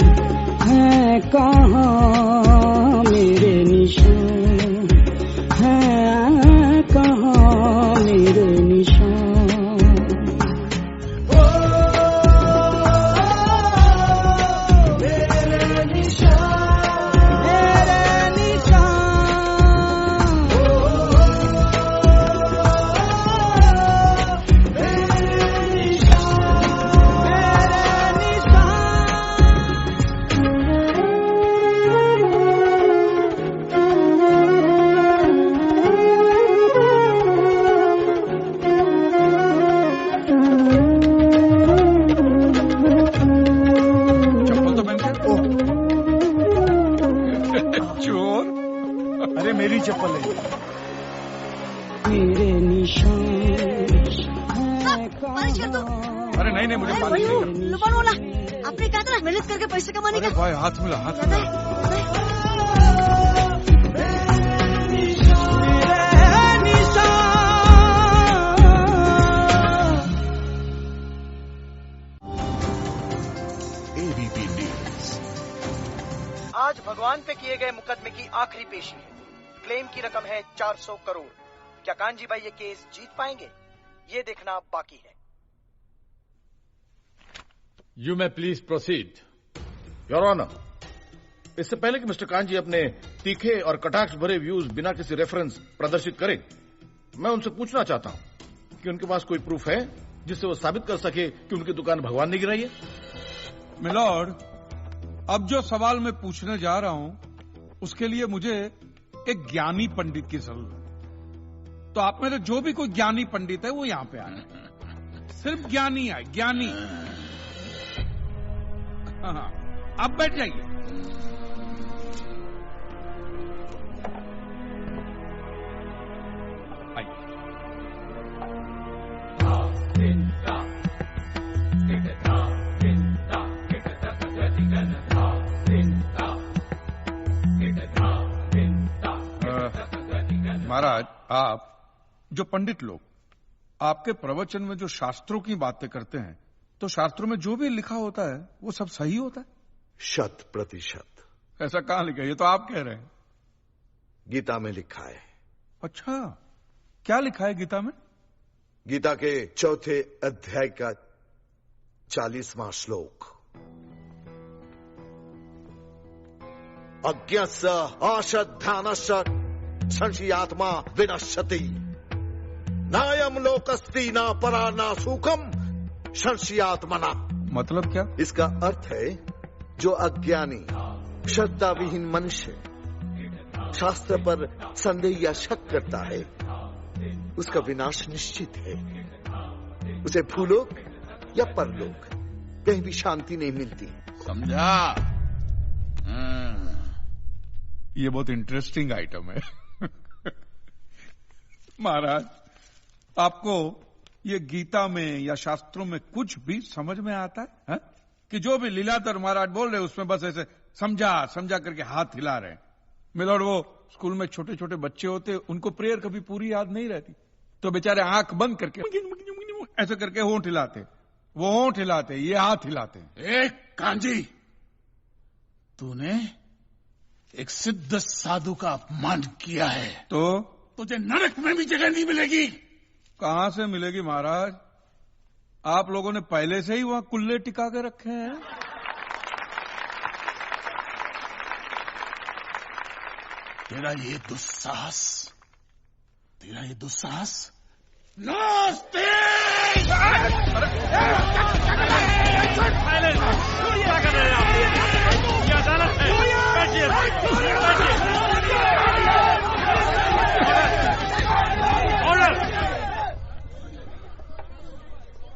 है कहाँ, मेरे निशान है कहाँ, मेरे निशान। मेरी चप्पल है, मेरे निशान। अरे नहीं नहीं, मुझे लुबान वाला आपने कहा था ना मेहनत करके पैसे कमाने का। भाई हाथ मिला, हाथ मिला। ABP news. आज भगवान पे किए गए मुकदमे की आखिरी पेशी है। क्लेम की रकम है 400 करोड़। क्या कांजी भाई ये केस जीत पाएंगे, ये देखना बाकी है। You may please proceed. Your honour, इससे पहले कि मिस्टर कांजी अपने तीखे और कटाक्ष भरे व्यूज बिना किसी रेफरेंस प्रदर्शित करें, मैं उनसे पूछना चाहता हूं कि उनके पास कोई प्रूफ है जिससे वो साबित कर सके कि उनकी दुकान भगवान ने गिराई है। मिलॉर्ड, अब जो सवाल मैं पूछने जा रहा हूं उसके लिए मुझे एक ज्ञानी पंडित की जरूरत है। तो आप में से जो भी कोई ज्ञानी पंडित है वो यहां पे आए, सिर्फ ज्ञानी आए, ज्ञानी। हाँ, आप बैठ जाइए। महाराज, आप जो पंडित लोग आपके प्रवचन में जो शास्त्रों की बातें करते हैं तो शास्त्रों में जो भी लिखा होता है वो सब सही होता है? 100%। ऐसा कहां लिखा है? ये तो आप कह रहे हैं। गीता में लिखा है। अच्छा, क्या लिखा है गीता में? गीता के 4थे अध्याय का 40वां श्लोक। अज्ञस्य अश्रद्धानस्य संशयात्मा विनश्यति, नायम लोकस्ति न परा न सुखम संशयात्मना। मतलब क्या? इसका अर्थ है जो अज्ञानी श्रद्धा विहीन मनुष्य शास्त्र पर संदेह या शक करता है उसका विनाश निश्चित है। उसे भूलोक या परलोक कहीं भी शांति नहीं मिलती। समझा? ये बहुत इंटरेस्टिंग आइटम है। महाराज, आपको ये गीता में या शास्त्रों में कुछ भी समझ में आता है? कि जो भी लीलाधर महाराज बोल रहे उसमें बस ऐसे समझा समझा करके हाथ हिला रहे हैं। मिलोड, वो स्कूल में छोटे छोटे बच्चे होते, उनको प्रेयर कभी पूरी याद नहीं रहती, तो बेचारे आंख बंद करके ऐसे करके होंठ हिलाते, वो होंठ हिलाते, ये हाथ हिलाते। एक कांजी, तूने एक सिद्ध साधु का अपमान किया है तो तुझे नरक में भी जगह नहीं मिलेगी। कहां से मिलेगी महाराज? आप लोगों ने पहले से ही वहां कुल्ले टिका के रखे हैं। तेरा ये दुस्साहस नास्ते।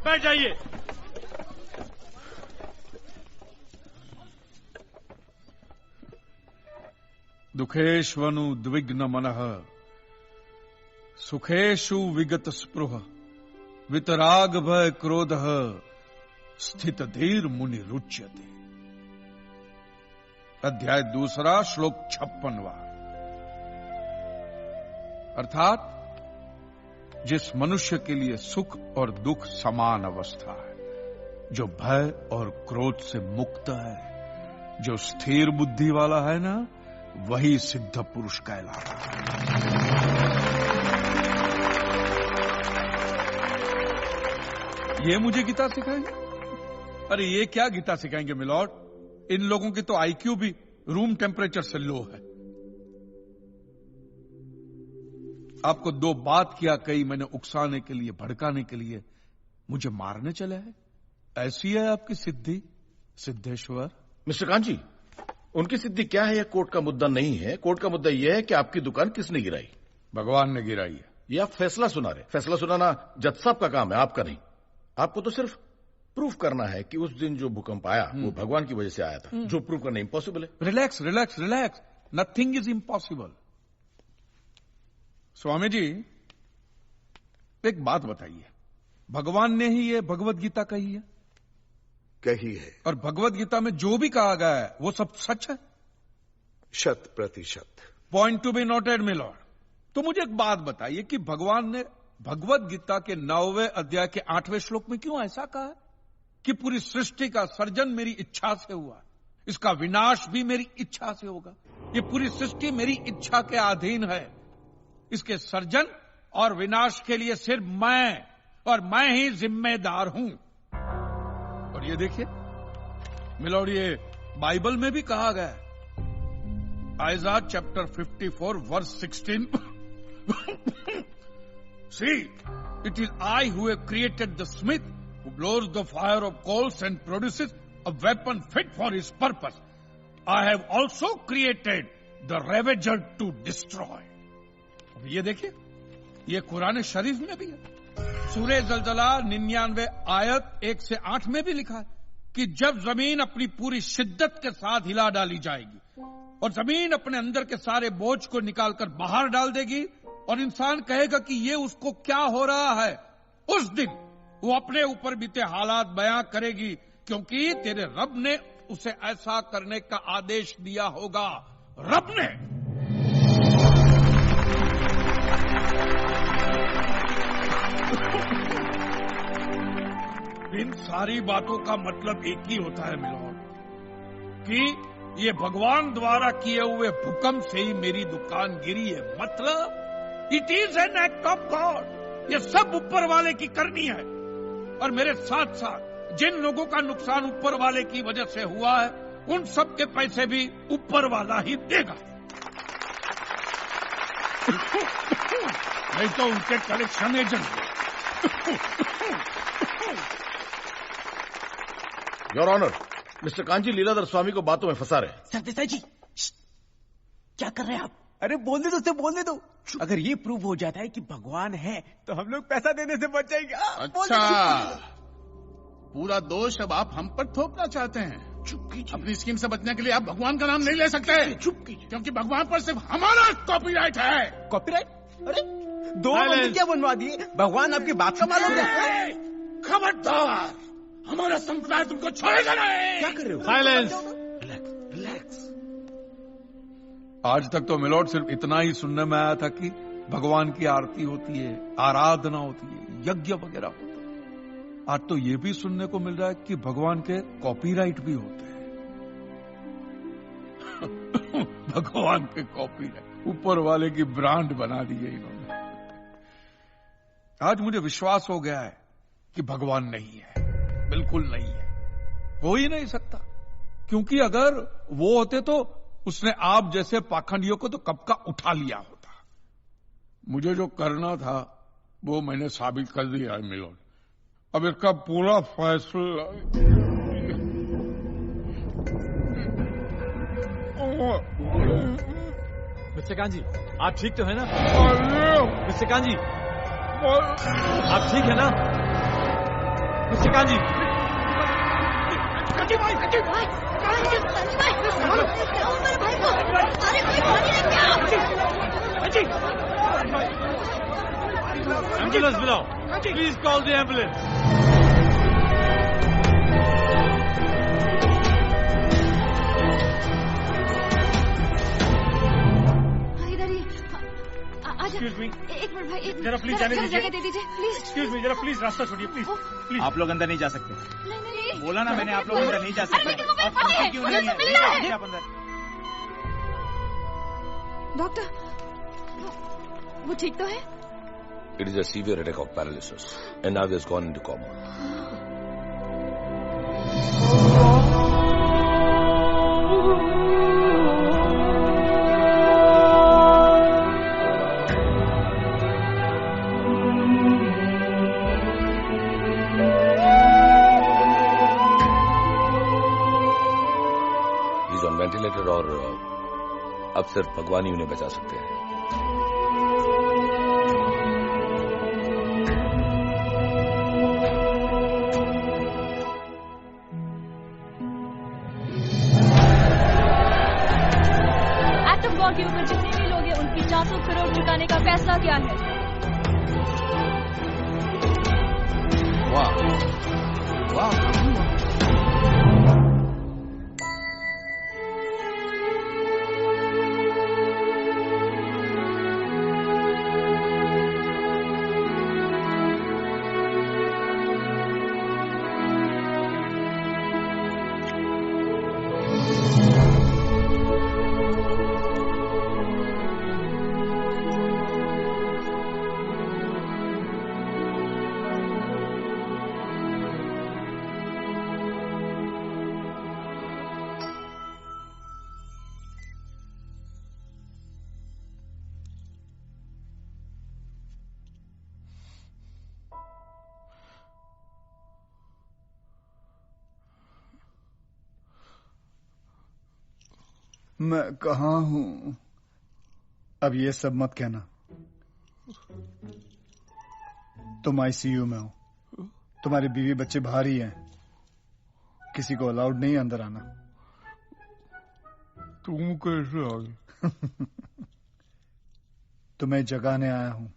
बैठ जाइए। दुखेष्वनु द्विग्न मनः सुखेषु विगत स्पृह वितराग भय क्रोध स्थित धीर मुनि रुच्यते। अध्याय 2 श्लोक 56। अर्थात जिस मनुष्य के लिए सुख और दुख समान अवस्था है, जो भय और क्रोध से मुक्त है, जो स्थिर बुद्धि वाला है ना, वही सिद्ध पुरुष कहलाता है। ये मुझे गीता सिखाएंगे? अरे ये क्या गीता सिखाएंगे मिलॉर्ड? इन लोगों की तो आईक्यू भी रूम टेम्परेचर से लो है। आपको 2 बात किया कही मैंने उकसाने के लिए, भड़काने के लिए, मुझे मारने चले हैं। ऐसी है आपकी सिद्धि सिद्धेश्वर? मिस्टर कांजी, उनकी सिद्धि क्या है यह कोर्ट का मुद्दा नहीं है। कोर्ट का मुद्दा यह है कि आपकी दुकान किसने गिराई? भगवान ने गिराई है। ये आप फैसला सुना रहे। फैसला सुनाना जज साहब का काम है, आपका नहीं। आपको तो सिर्फ प्रूफ करना है कि उस दिन जो भूकंप आया वो भगवान की वजह से आया था, जो प्रूफ करना इम्पॉसिबल है। Relax relax relax, nothing is impossible. Swami ji, एक बात बताइए, भगवान ने ही ये भगवत गीता कही है? कही है। और भगवत गीता में जो भी कहा गया है वो सब सच है? 100%। Point to be noted milord. तो मुझे एक बात बताइए कि भगवान ने भगवत गीता के 9वें अध्याय के 8वें श्लोक में क्यों ऐसा कहा है कि पूरी सृष्टि का सर्जन मेरी इच्छा से हुआ, इसका विनाश भी मेरी इच्छा से होगा, ये पूरी सृष्टि मेरी इच्छा के अधीन है, इसके सर्जन और विनाश के लिए सिर्फ मैं और मैं ही जिम्मेदार हूं। और ये देखिए मिलॉर्ड, ये बाइबल में भी कहा गया है, Isaiah chapter 54 verse 16। See, it is I who have created the smith who blows the fire of coals and produces a weapon fit for his purpose. I have also created the ravager to destroy. अब ये देखिए, ये कुरान शरीफ में भी है। सूरह ज़लज़ला 99 आयत 1 से 8 में भी लिखा है कि जब जमीन अपनी पूरी शिद्दत के साथ हिला डाली जाएगी और जमीन अपने अंदर के सारे बोझ को निकालकर बाहर डाल देगी और इंसान कहेगा कि ये उसको क्या हो रहा है, उस दिन वो अपने ऊपर बीते हालात बयां करेगी, क्योंकि तेरे रब ने उसे ऐसा करने का आदेश दिया होगा। रब ने। इन सारी बातों का मतलब एक ही होता है मिलोन, कि ये भगवान द्वारा किए हुए भूकंप से ही मेरी दुकान गिरी है। मतलब it is an act of God. ये सब ऊपर वाले की करनी है, और मेरे साथ साथ जिन लोगों का नुकसान ऊपर वाले की वजह से हुआ है, उन सब के पैसे भी ऊपर वाला ही देगा। नहीं तो उनके collection agent. Your honour, mister Kanji Leeladhar Swami को बातों में फंसा रहे। सरदेसाई जी, क्या कर रहे हैं आप? अरे बोलने दो, उससे बोलने दो। अगर ये प्रूव हो जाता है कि भगवान है तो हम लोग पैसा देने से बच जाएंगे। अच्छा, पूरा दोष अब आप हम पर थोपना चाहते हैं। अपनी स्कीम से बचने के लिए आप भगवान का नाम नहीं ले सकते, क्योंकि भगवान पर सिर्फ हमारा कॉपीराइट है। कॉपीराइट? अरे 2 मंदिर क्या बनवा दिए? भगवान आपकी बात का मालूम है? खबरदार, हमारा संप्रदाय तुमको छोड़ेगा नहीं। क्या कर रहे हो? साइलेंस। रिलैक्स। आज तक तो मिलोड सिर्फ इतना ही सुनने में आया था कि भगवान की आरती होती है, आराधना होती है, यज्ञ वगैरह होता है। आज तो ये भी सुनने को मिल रहा है कि भगवान के कॉपीराइट भी होते हैं। भगवान के कॉपीराइट ऊपर वाले की ब्रांड बना दी है इन्होंने। आज मुझे विश्वास हो गया है कि भगवान नहीं है, बिल्कुल नहीं है, हो ही नहीं सकता। क्योंकि अगर वो होते तो उसने आप जैसे पाखंडियों को तो कब का उठा लिया होता। मुझे जो करना था वो मैंने साबित कर दिया है मिलोन। अब इसका पूरा फैसला मिस्टर कांजी, आप ठीक तो है ना? मिस्टर कांजी, आप ठीक है ना? मिस्टर कांजी, एम्बुलेंस बुलाओ, please call the ambulance. Excuse me, एक मिनट भाई, जरा प्लीज जाने दीजिए। जगह दे दीजिए प्लीज। एक्सक्यूज मी, जरा प्लीज रास्ता छोड़िए प्लीज। प्लीज आप लोग अंदर नहीं जा सकते। नहीं। बोला ना मैंने, आप लोग अंदर नहीं जा सकते। आप क्यों नहीं है? आप अंदर। डॉक्टर, वो ठीक तो है? It is a severe attack of paralysis, and now he has gone into coma. He's on ventilator, और अब सिर्फ भगवान ही उन्हें बचा सकते हैं। के ऊपर जितने भी लोग हैं उनकी 400 करोड़ चुकाने का फैसला किया है। वाह वाह, मैं कहाँ हूं? अब ये सब मत कहना। तुम आईसीयू में हो, तुम्हारी बीवी बच्चे बाहर ही हैं, किसी को अलाउड नहीं अंदर आना। तुम कैसे आ गए? तुम्हें जगाने आया हूं।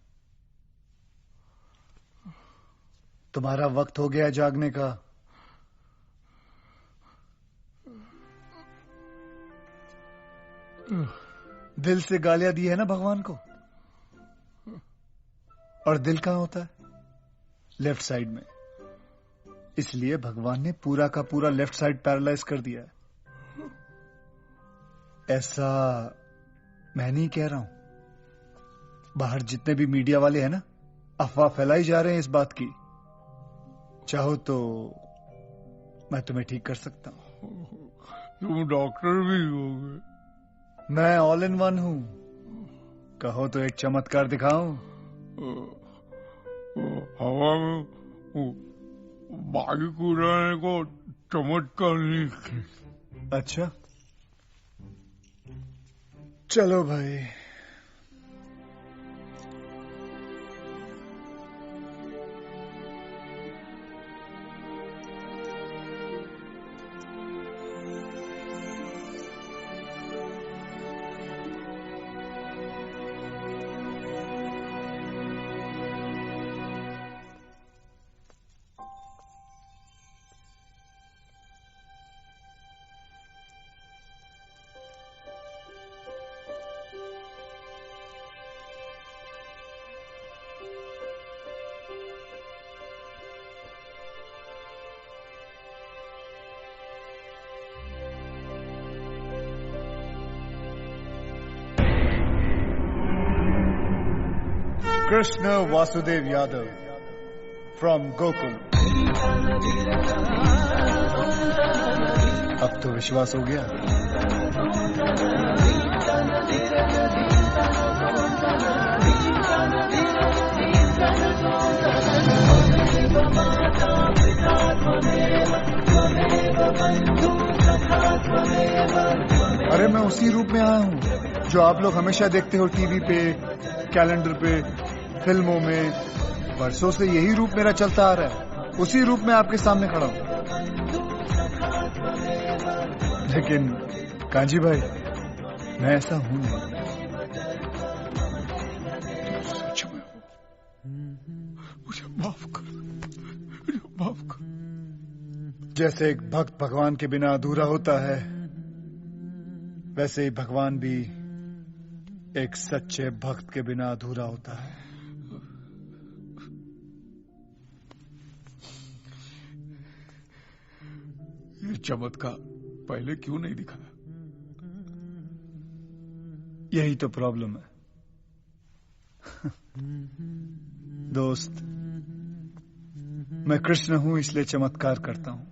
तुम्हारा वक्त हो गया जागने का। दिल से गालियां दी है ना भगवान को। और दिल कहां होता है? लेफ्ट साइड में। इसलिए भगवान ने पूरा का पूरा लेफ्ट साइड पैरालाइज कर दिया है। ऐसा मैं नहीं कह रहा हूं, बाहर जितने भी मीडिया वाले हैं ना, अफवाह फैलाई जा रहे हैं इस बात की। चाहो तो मैं तुम्हें ठीक कर सकता हूं। तुम डॉक्टर भी होगे? मैं ऑल इन वन हूं। कहो तो एक चमत्कार दिखाऊं? हवा में बाइक उड़ाने को चमत्कार नहीं। अच्छा चलो भाई। Krishna Vasudev Yadav from Gokul। अब तो विश्वास हो गया। अरे मैं उसी रूप में आया हूँ जो आप लोग हमेशा देखते हो टीवी पे, कैलेंडर पे, फिल्मों में। वर्षों से यही रूप मेरा चलता आ रहा है। उसी रूप में आपके सामने खड़ा हूं। लेकिन कांजी भाई, मैं ऐसा हूं नहीं। सच में मुझे माफ कर, मुझे माफ कर। जैसे एक भक्त भगवान के बिना अधूरा होता है, वैसे ही भगवान भी एक सच्चे भक्त के बिना अधूरा होता है। ये चमत्कार पहले क्यों नहीं दिखाया? यही तो प्रॉब्लम है दोस्त। मैं कृष्ण हूं इसलिए चमत्कार करता हूं,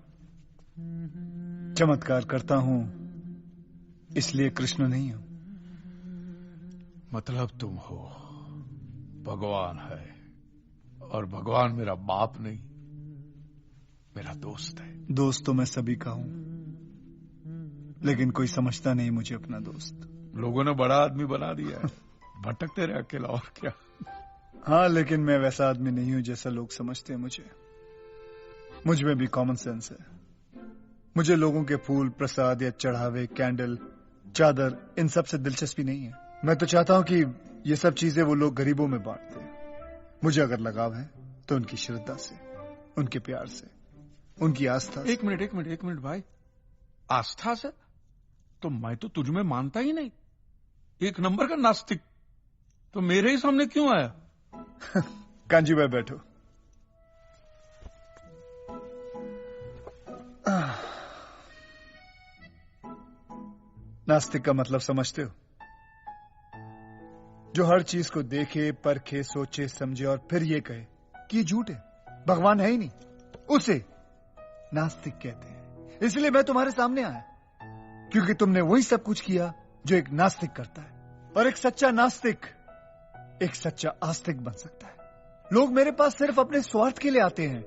चमत्कार करता हूं इसलिए कृष्ण नहीं हूं। मतलब तुम हो, भगवान है, और भगवान मेरा बाप नहीं, मेरा दोस्त है। दोस्त तो मैं सभी का हूं, लेकिन कोई समझता नहीं मुझे अपना दोस्त। लोगों ने बड़ा आदमी बना दिया है, भटकते रहे अकेला, और क्या। हाँ, लेकिन मैं वैसा आदमी नहीं हूं जैसा लोग समझते हैं मुझे। मुझ में भी कॉमन सेंस है। मुझे लोगों के फूल, प्रसाद या चढ़ावे, कैंडल, चादर, इन सब से दिलचस्पी नहीं है। मैं तो चाहता हूं कि ये सब चीजें वो लोग गरीबों में बांट दें। मुझे अगर लगाव है तो उनकी श्रद्धा से, उनके प्यार से, उनकी आस्था से। एक मिनट भाई, आस्था से? तो मैं तो तुझ में मानता ही नहीं, एक नंबर का नास्तिक। तो मेरे ही सामने क्यों आया? कांजी भाई बैठो। नास्तिक का मतलब समझते हो? जो हर चीज को देखे, परखे, सोचे, समझे और फिर ये कहे कि ये झूठ है, भगवान है ही नहीं, उसे नास्तिक कहते हैं। इसलिए मैं तुम्हारे सामने आया, क्योंकि तुमने वही सब कुछ किया जो एक नास्तिक करता है। और एक सच्चा नास्तिक एक सच्चा आस्तिक बन सकता है। लोग मेरे पास सिर्फ अपने स्वार्थ के लिए आते हैं,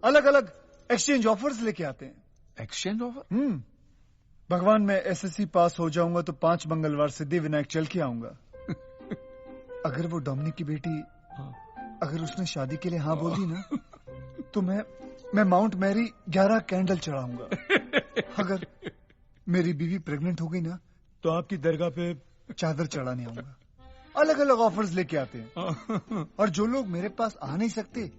अलग अलग एक्सचेंज ऑफर्स लेके आते हैं। Exchange offer? भगवान, मैं एसएससी पास हो जाऊंगा तो 5 मंगलवार सिद्धि विनायक चल के आऊंगा। अगर वो डोमिनिक की बेटी, अगर उसने शादी के लिए हाँ बोल दी ना, तो मैं माउंट मैरी 11 कैंडल चढ़ाऊंगा। अगर मेरी बीवी प्रेग्नेंट हो गई ना, तो आपकी दरगाह पे चादर चढ़ाने आऊंगा। अलग अलग ऑफर्स लेके आते हैं। और जो लोग मेरे पास आ नहीं सकते,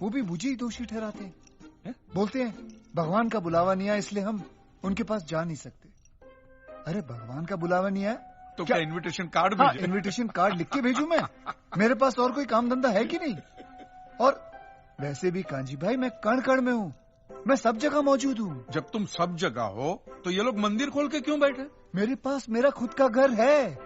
वो भी मुझे ही दोषी ठहराते हैं। बोलते हैं भगवान का बुलावा नहीं आया इसलिए हम उनके पास जा नहीं सकते। अरे भगवान का बुलावा नहीं आया तो क्या इनविटेशन कार्ड भेजे? हाँ, इनविटेशन कार्ड लिख के भेजूं मैं? मेरे पास और कोई काम धंधा है कि नहीं? और वैसे भी कांजी भाई मैं कण कण में हूँ, मैं सब जगह मौजूद हूँ। जब तुम सब जगह हो तो ये लोग मंदिर खोल के क्यों बैठे? मेरे पास मेरा खुद का घर है,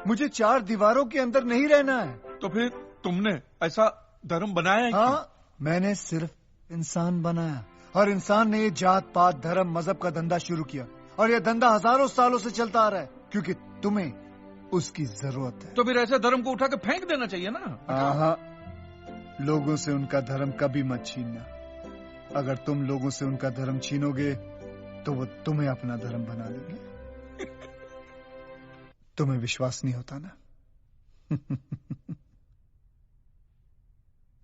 मुझे 4 दीवारों के अंदर नहीं रहना है। तो फिर तुमने ऐसा धर्म बनाया है? हाँ, मैंने सिर्फ इंसान बनाया और इंसान ने ये जात पात धर्म मजहब का धंधा शुरू किया और ये धंधा हजारों सालों से चलता आ रहा है क्योंकि तुम्हें उसकी जरूरत है। तो फिर ऐसे धर्म को उठा के फेंक देना चाहिए ना। हाँ, लोगों से उनका धर्म कभी मत छीनना। अगर तुम लोगों से उनका धर्म छीनोगे तो वो तुम्हें अपना धर्म बना लेंगे। तुम्हें विश्वास नहीं होता ना?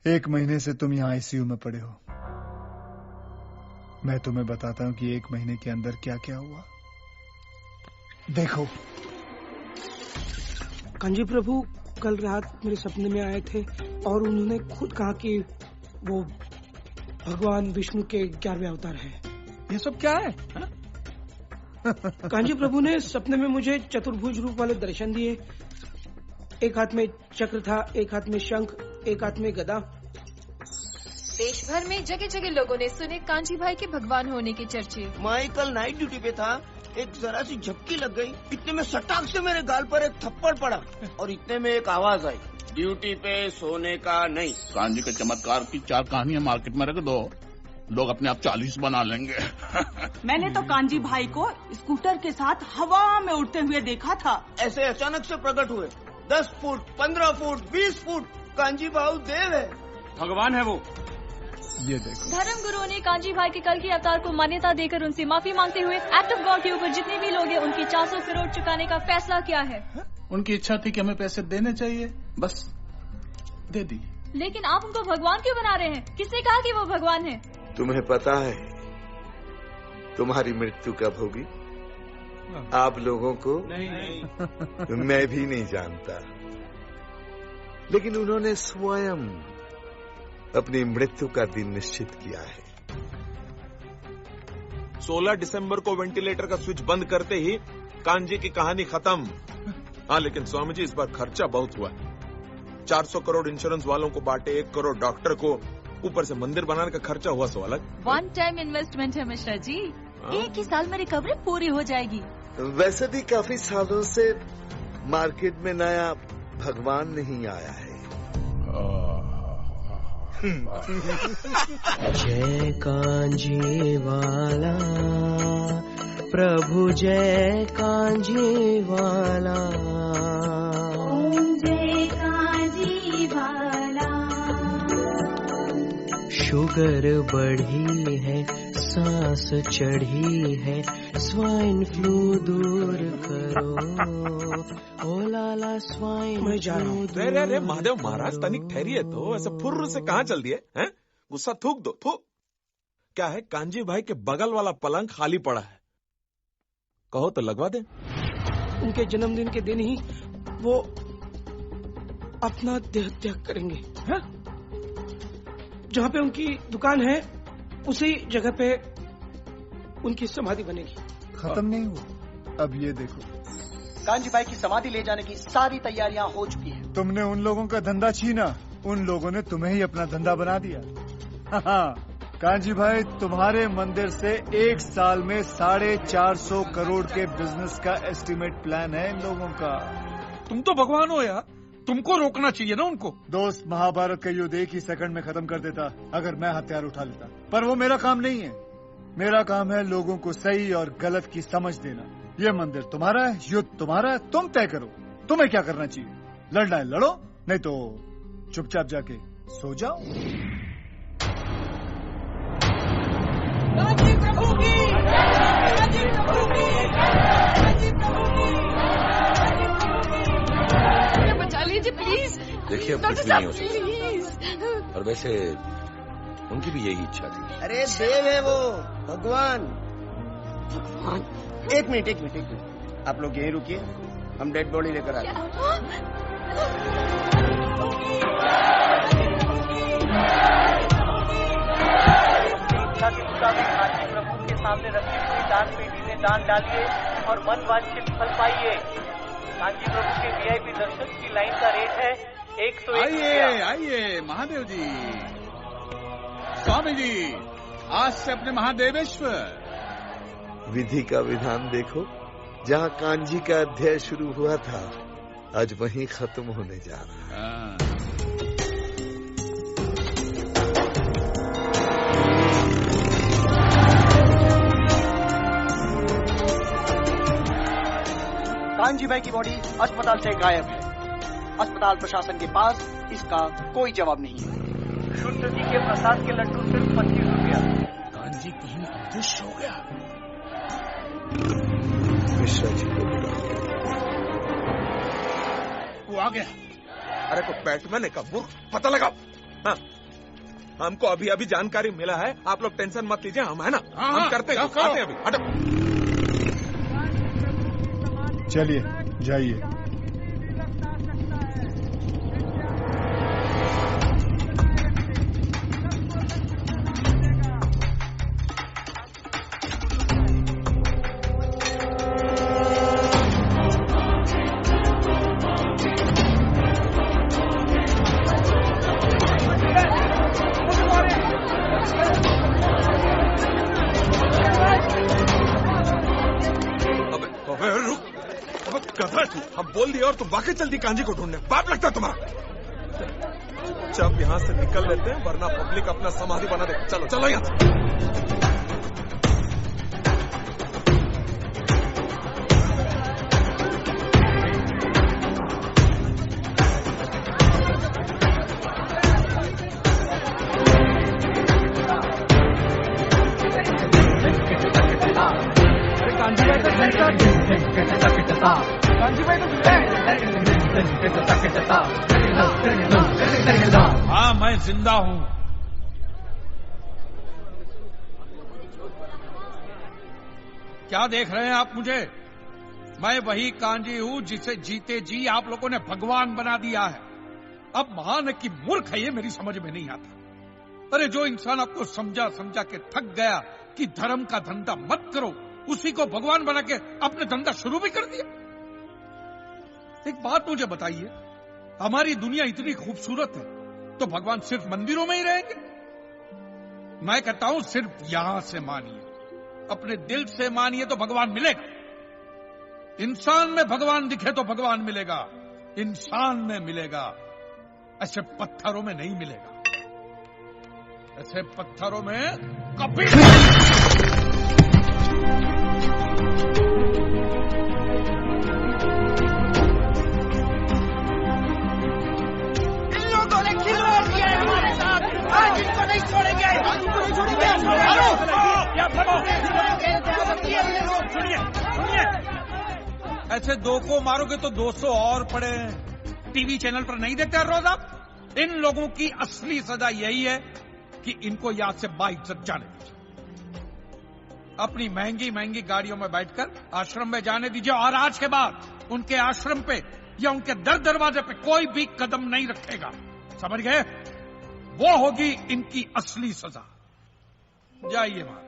1 महीने से तुम यहाँ आईसीयू में पड़े हो। मैं तुम्हें बताता हूँ कि 1 महीने के अंदर क्या क्या हुआ। देखो कांजी प्रभु कल रात मेरे सपने में आए थे और उन्होंने खुद कहा कि वो भगवान विष्णु के 11वें अवतार है। ये सब क्या है? कांजी प्रभु ने सपने में मुझे चतुर्भुज रूप वाले दर्शन दिए। एक हाथ में चक्र था, एक हाथ में शंख, एक हाथ में गदा। देश भर में जगह जगह लोगों ने सुने कांजी भाई के भगवान होने के चर्चे। मैं कल नाइट ड्यूटी पे था, एक जरा सी झपकी लग गई, इतने में सटाक से मेरे गाल पर एक थप्पड़ पड़ा और इतने में एक आवाज आई, ड्यूटी पे सोने का नहीं। कांजी के चमत्कार की 4 कहानियां मार्केट में रख दो, लोग अपने आप 40 बना लेंगे। मैंने तो कांजी भाई को स्कूटर के साथ हवा में उड़ते हुए देखा था। ऐसे अचानक से प्रकट हुए, 10 फुट, 15 फुट, 20 फुट। कांजी भाऊ देव है, भगवान है वो। ये देखो, धर्म गुरुओं ने कांजी भाई के कल के अवतार को मान्यता देकर उनसे माफी मांगते हुए एक्ट ऑफ गॉड के ऊपर जितने भी लोग हैं उनकी 400 करोड़ चुकाने का फैसला किया है। उनकी इच्छा थी कि हमें पैसे देने चाहिए, बस दे दी। लेकिन आप उनको भगवान क्यों बना रहे हैं? किसने कहा कि वो भगवान है? तुम्हें पता है तुम्हारी मृत्यु कब होगी? आप लोगों को नहीं। मैं भी नहीं जानता, लेकिन उन्होंने स्वयं अपनी मृत्यु का दिन निश्चित किया है। 16 दिसंबर को वेंटिलेटर का स्विच बंद करते ही कांजी की कहानी खत्म। हाँ, लेकिन स्वामी जी इस बार खर्चा बहुत हुआ। 400 करोड़ इंश्योरेंस वालों को बांटे, 1 करोड़ डॉक्टर को, ऊपर से मंदिर बनाने का खर्चा हुआ सो अलग। 1 टाइम इन्वेस्टमेंट है मिश्रा जी, 1 ही साल में रिकवरी पूरी हो जाएगी। वैसे भी काफी सालों से मार्केट में नया भगवान नहीं आया है। जय कांजी वाला प्रभु, जय कांजी वाला, जय कांजी वाला। शुगर बढ़ी है, सांस चढ़ी है, स्वाइन फ्लू दूर करो, ओ लाला स्वाइन। मैं जा रहा हूँ। रे महादेव महाराज, तनिक ठहरिए तो, ऐसे फुर्र से कहाँ चल दिए हैं? गुस्सा थूक दो, थूक। क्या है, कांजी भाई के बगल वाला पलंग खाली पड़ा है, कहो तो लगवा दे। उनके जन्मदिन के दिन ही वो अपना देह त्याग करेंगे। है? जहाँ पे उनकी दुकान है उसी जगह पे उनकी समाधि बनेगी। खत्म नहीं हुआ, अब ये देखो। कांजी भाई की समाधि ले जाने की सारी तैयारियां हो चुकी है। तुमने उन लोगों का धंधा छीना, उन लोगों ने तुम्हें ही अपना धंधा बना दिया। हाँ, कांजी भाई, तुम्हारे मंदिर से 1 साल में 450 करोड़ के बिजनेस का एस्टिमेट प्लान है इन लोगों का। तुम तो भगवान हो यार, तुमको रोकना चाहिए ना उनको। दोस्त, महाभारत का युद्ध 1 ही सेकंड में खत्म कर देता अगर मैं हथियार उठा लेता, पर वो मेरा काम नहीं है। मेरा काम है लोगों को सही और गलत की समझ देना। ये मंदिर तुम्हारा है, युद्ध तुम्हारा है, तुम तय करो तुम्हें क्या करना चाहिए। लड़ना है लड़ो, नहीं तो चुपचाप जाके सो जाओ। बचा लीजिए प्लीज। देखिए, अब कुछ भी नहीं हो सकता, और वैसे उनकी भी यही इच्छा थी। अरे देव है वो, भगवान। भगवान, एक मिनट, आप लोग यहीं रुकिए, हम डेड बॉडी लेकर आते हैं। इच्छा के मुताबिक कांजी प्रभु के सामने रखी हुई दान पेटी में दान डालिए और मन वांछित फल पाइए। कांजी प्रभु के वीआईपी दर्शन की लाइन का रेट है 101। आइए महादेव जी। स्वामी जी, आज से अपने महादेवेश्वर। विधि का विधान देखो, जहाँ कांजी का अध्याय शुरू हुआ था आज वहीं खत्म होने जा रहा है। कांजी भाई की बॉडी अस्पताल से गायब है। अस्पताल प्रशासन के पास इसका कोई जवाब नहीं है। शुद्ध जी के प्रसाद के लड्डू सिर्फ 25 रुपया। कांजी कहीं अदृश्य हो गया। मिश्रा जी को वो आ गया। अरे को बैटमैन है का मूर्ख, पता लगाओ। हाँ, हमको अभी अभी जानकारी मिला है, आप लोग टेंशन मत लीजिए, हम है ना, हम करते हैं, आते हैं अभी। हटो। चलिए जाइए। हम बोल दिया और तुम वाकई जल्दी कांजी को ढूंढने, बाप लगता है तुम्हारा। जब यहाँ से निकल लेते हैं, वरना पब्लिक अपना समाधि बना दे। चलो चलो यहाँ से। हाँ, मैं जिंदा हूं। क्या देख रहे हैं आप मुझे? मैं वही कांजी हूं जिसे जीते जी आप लोगों ने भगवान बना दिया है। अब महान है कि मूर्ख है, ये मेरी समझ में नहीं आता। अरे जो इंसान आपको समझा समझा के थक गया कि धर्म का धंधा मत करो, उसी को भगवान बना के अपने धंधा शुरू भी कर दिया। एक बात मुझे बताइए, हमारी दुनिया इतनी खूबसूरत है तो भगवान सिर्फ मंदिरों में ही रहेंगे? मैं कहता हूं सिर्फ यहां से मानिए, अपने दिल से मानिए तो भगवान मिलेगा। इंसान में भगवान दिखे तो भगवान मिलेगा, इंसान में मिलेगा, ऐसे पत्थरों में नहीं मिलेगा। ऐसे पत्थरों में कभी आज इनको नहीं छोड़ेंगे, इनको नहीं छोड़ेंगे। सुनिए सुनिए, ऐसे 2 को मारोगे तो 200 और पड़े। टीवी चैनल पर नहीं देखते रोज आप? इन लोगों की असली सजा यही है कि इनको यहां से बाइज्जत जाने दीजिए। अपनी महंगी महंगी गाड़ियों में बैठकर आश्रम में जाने दीजिए, और आज के बाद उनके आश्रम पे या उनके दरवाजे पे कोई भी कदम नहीं रखेगा। समझ गए? वो होगी इनकी असली सजा। जाइए महाराज।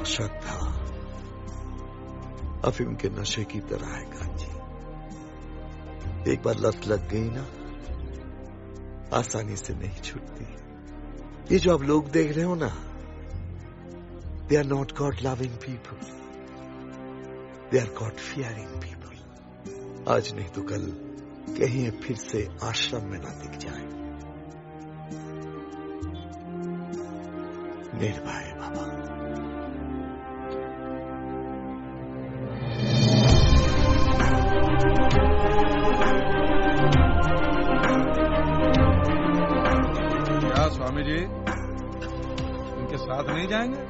श्रद्धा अफीम के नशे की तरह है कांजी। एक बार लत लग गई ना, आसानी से नहीं छूटती। ये जो आप लोग देख रहे हो ना, they are not God loving people, they are God fearing people. आज नहीं तो कल कहीं फिर से आश्रम में ना दिख जाए। निर्भय बाबा। स्वामी जी इनके साथ नहीं जाएंगे?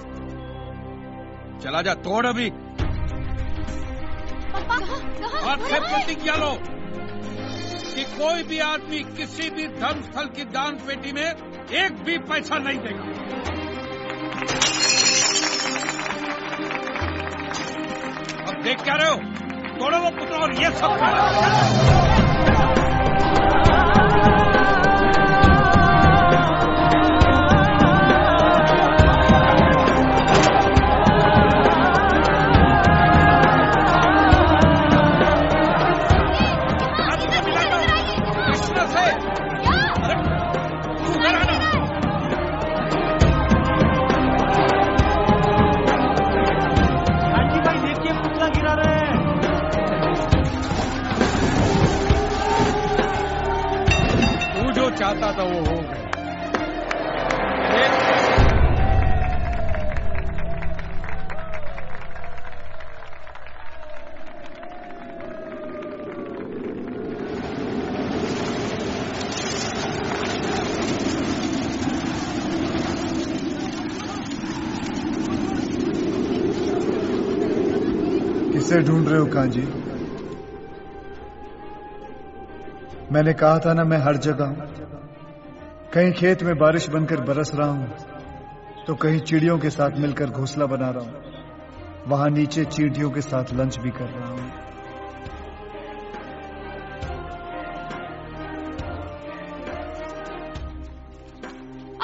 चला जा, तोड़ अभी। हाथ से प्रतिज्ञा लो कि कोई भी आदमी किसी भी धर्म स्थल की दान पेटी में एक भी पैसा नहीं देगा। देख क्या रहे हो? तोड़ो वो पुतला और ये सब चाहता था वो हो गया। किसे ढूंढ रहे हो कांजी? मैंने कहा था ना मैं हर जगह हूं। कहीं खेत में बारिश बनकर बरस रहा हूं तो कहीं चिड़ियों के साथ मिलकर घोंसला बना रहा हूं। वहां नीचे चींटियों के साथ लंच भी कर रहा हूं।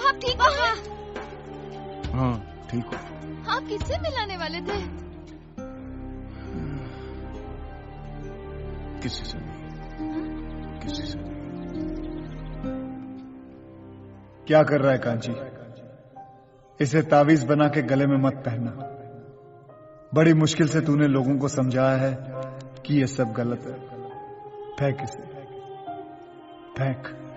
आप ठीक हो? हाँ ठीक हो। आप किससे मिलाने वाले थे? किसी से नहीं, किसी से नहीं। क्या कर रहा है कांची? इसे तावीज बना के गले में मत पहनना। बड़ी मुश्किल से तूने लोगों को समझाया है कि ये सब गलत है। फेंक इसे, फेंक।